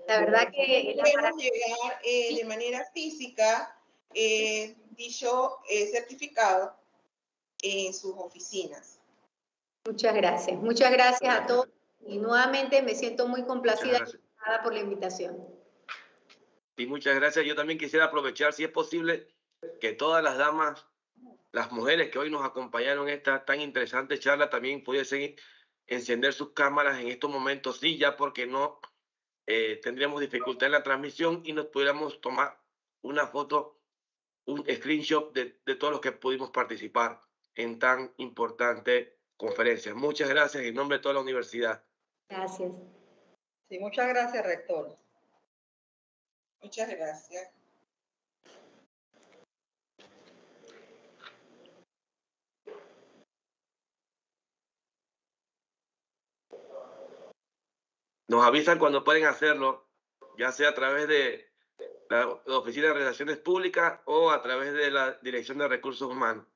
Speaker 3: La verdad que
Speaker 1: podemos llegar de manera física dicho certificado en sus oficinas.
Speaker 3: Muchas gracias. Muchas gracias a todos. Y nuevamente me siento muy complacida por la invitación.
Speaker 2: Y muchas gracias. Yo también quisiera aprovechar, si es posible, que todas las damas, las mujeres que hoy nos acompañaron en esta tan interesante charla, también pudiesen encender sus cámaras en estos momentos, sí, ya porque no tendríamos dificultad en la transmisión y nos pudiéramos tomar una foto, un screenshot de todos los que pudimos participar en tan importante conferencia. Muchas gracias en nombre de toda la universidad.
Speaker 3: Gracias.
Speaker 5: Sí, muchas gracias, rector.
Speaker 1: Muchas gracias.
Speaker 2: Nos avisan cuando pueden hacerlo, ya sea a través de la Oficina de Relaciones Públicas o a través de la Dirección de Recursos Humanos.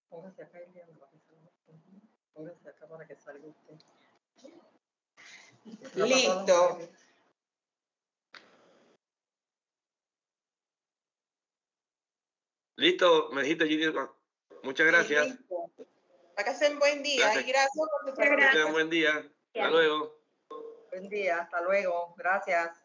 Speaker 5: Póngase acá, póngase acá para que salga usted.
Speaker 1: Listo.
Speaker 2: Listo, me dijiste, Gigi. Muchas gracias.
Speaker 1: Listo. Acá un buen día
Speaker 2: Gracias.
Speaker 1: y gracias por tu
Speaker 2: Que tengan un buen día. Hasta luego.
Speaker 5: Buen día, hasta luego. Gracias.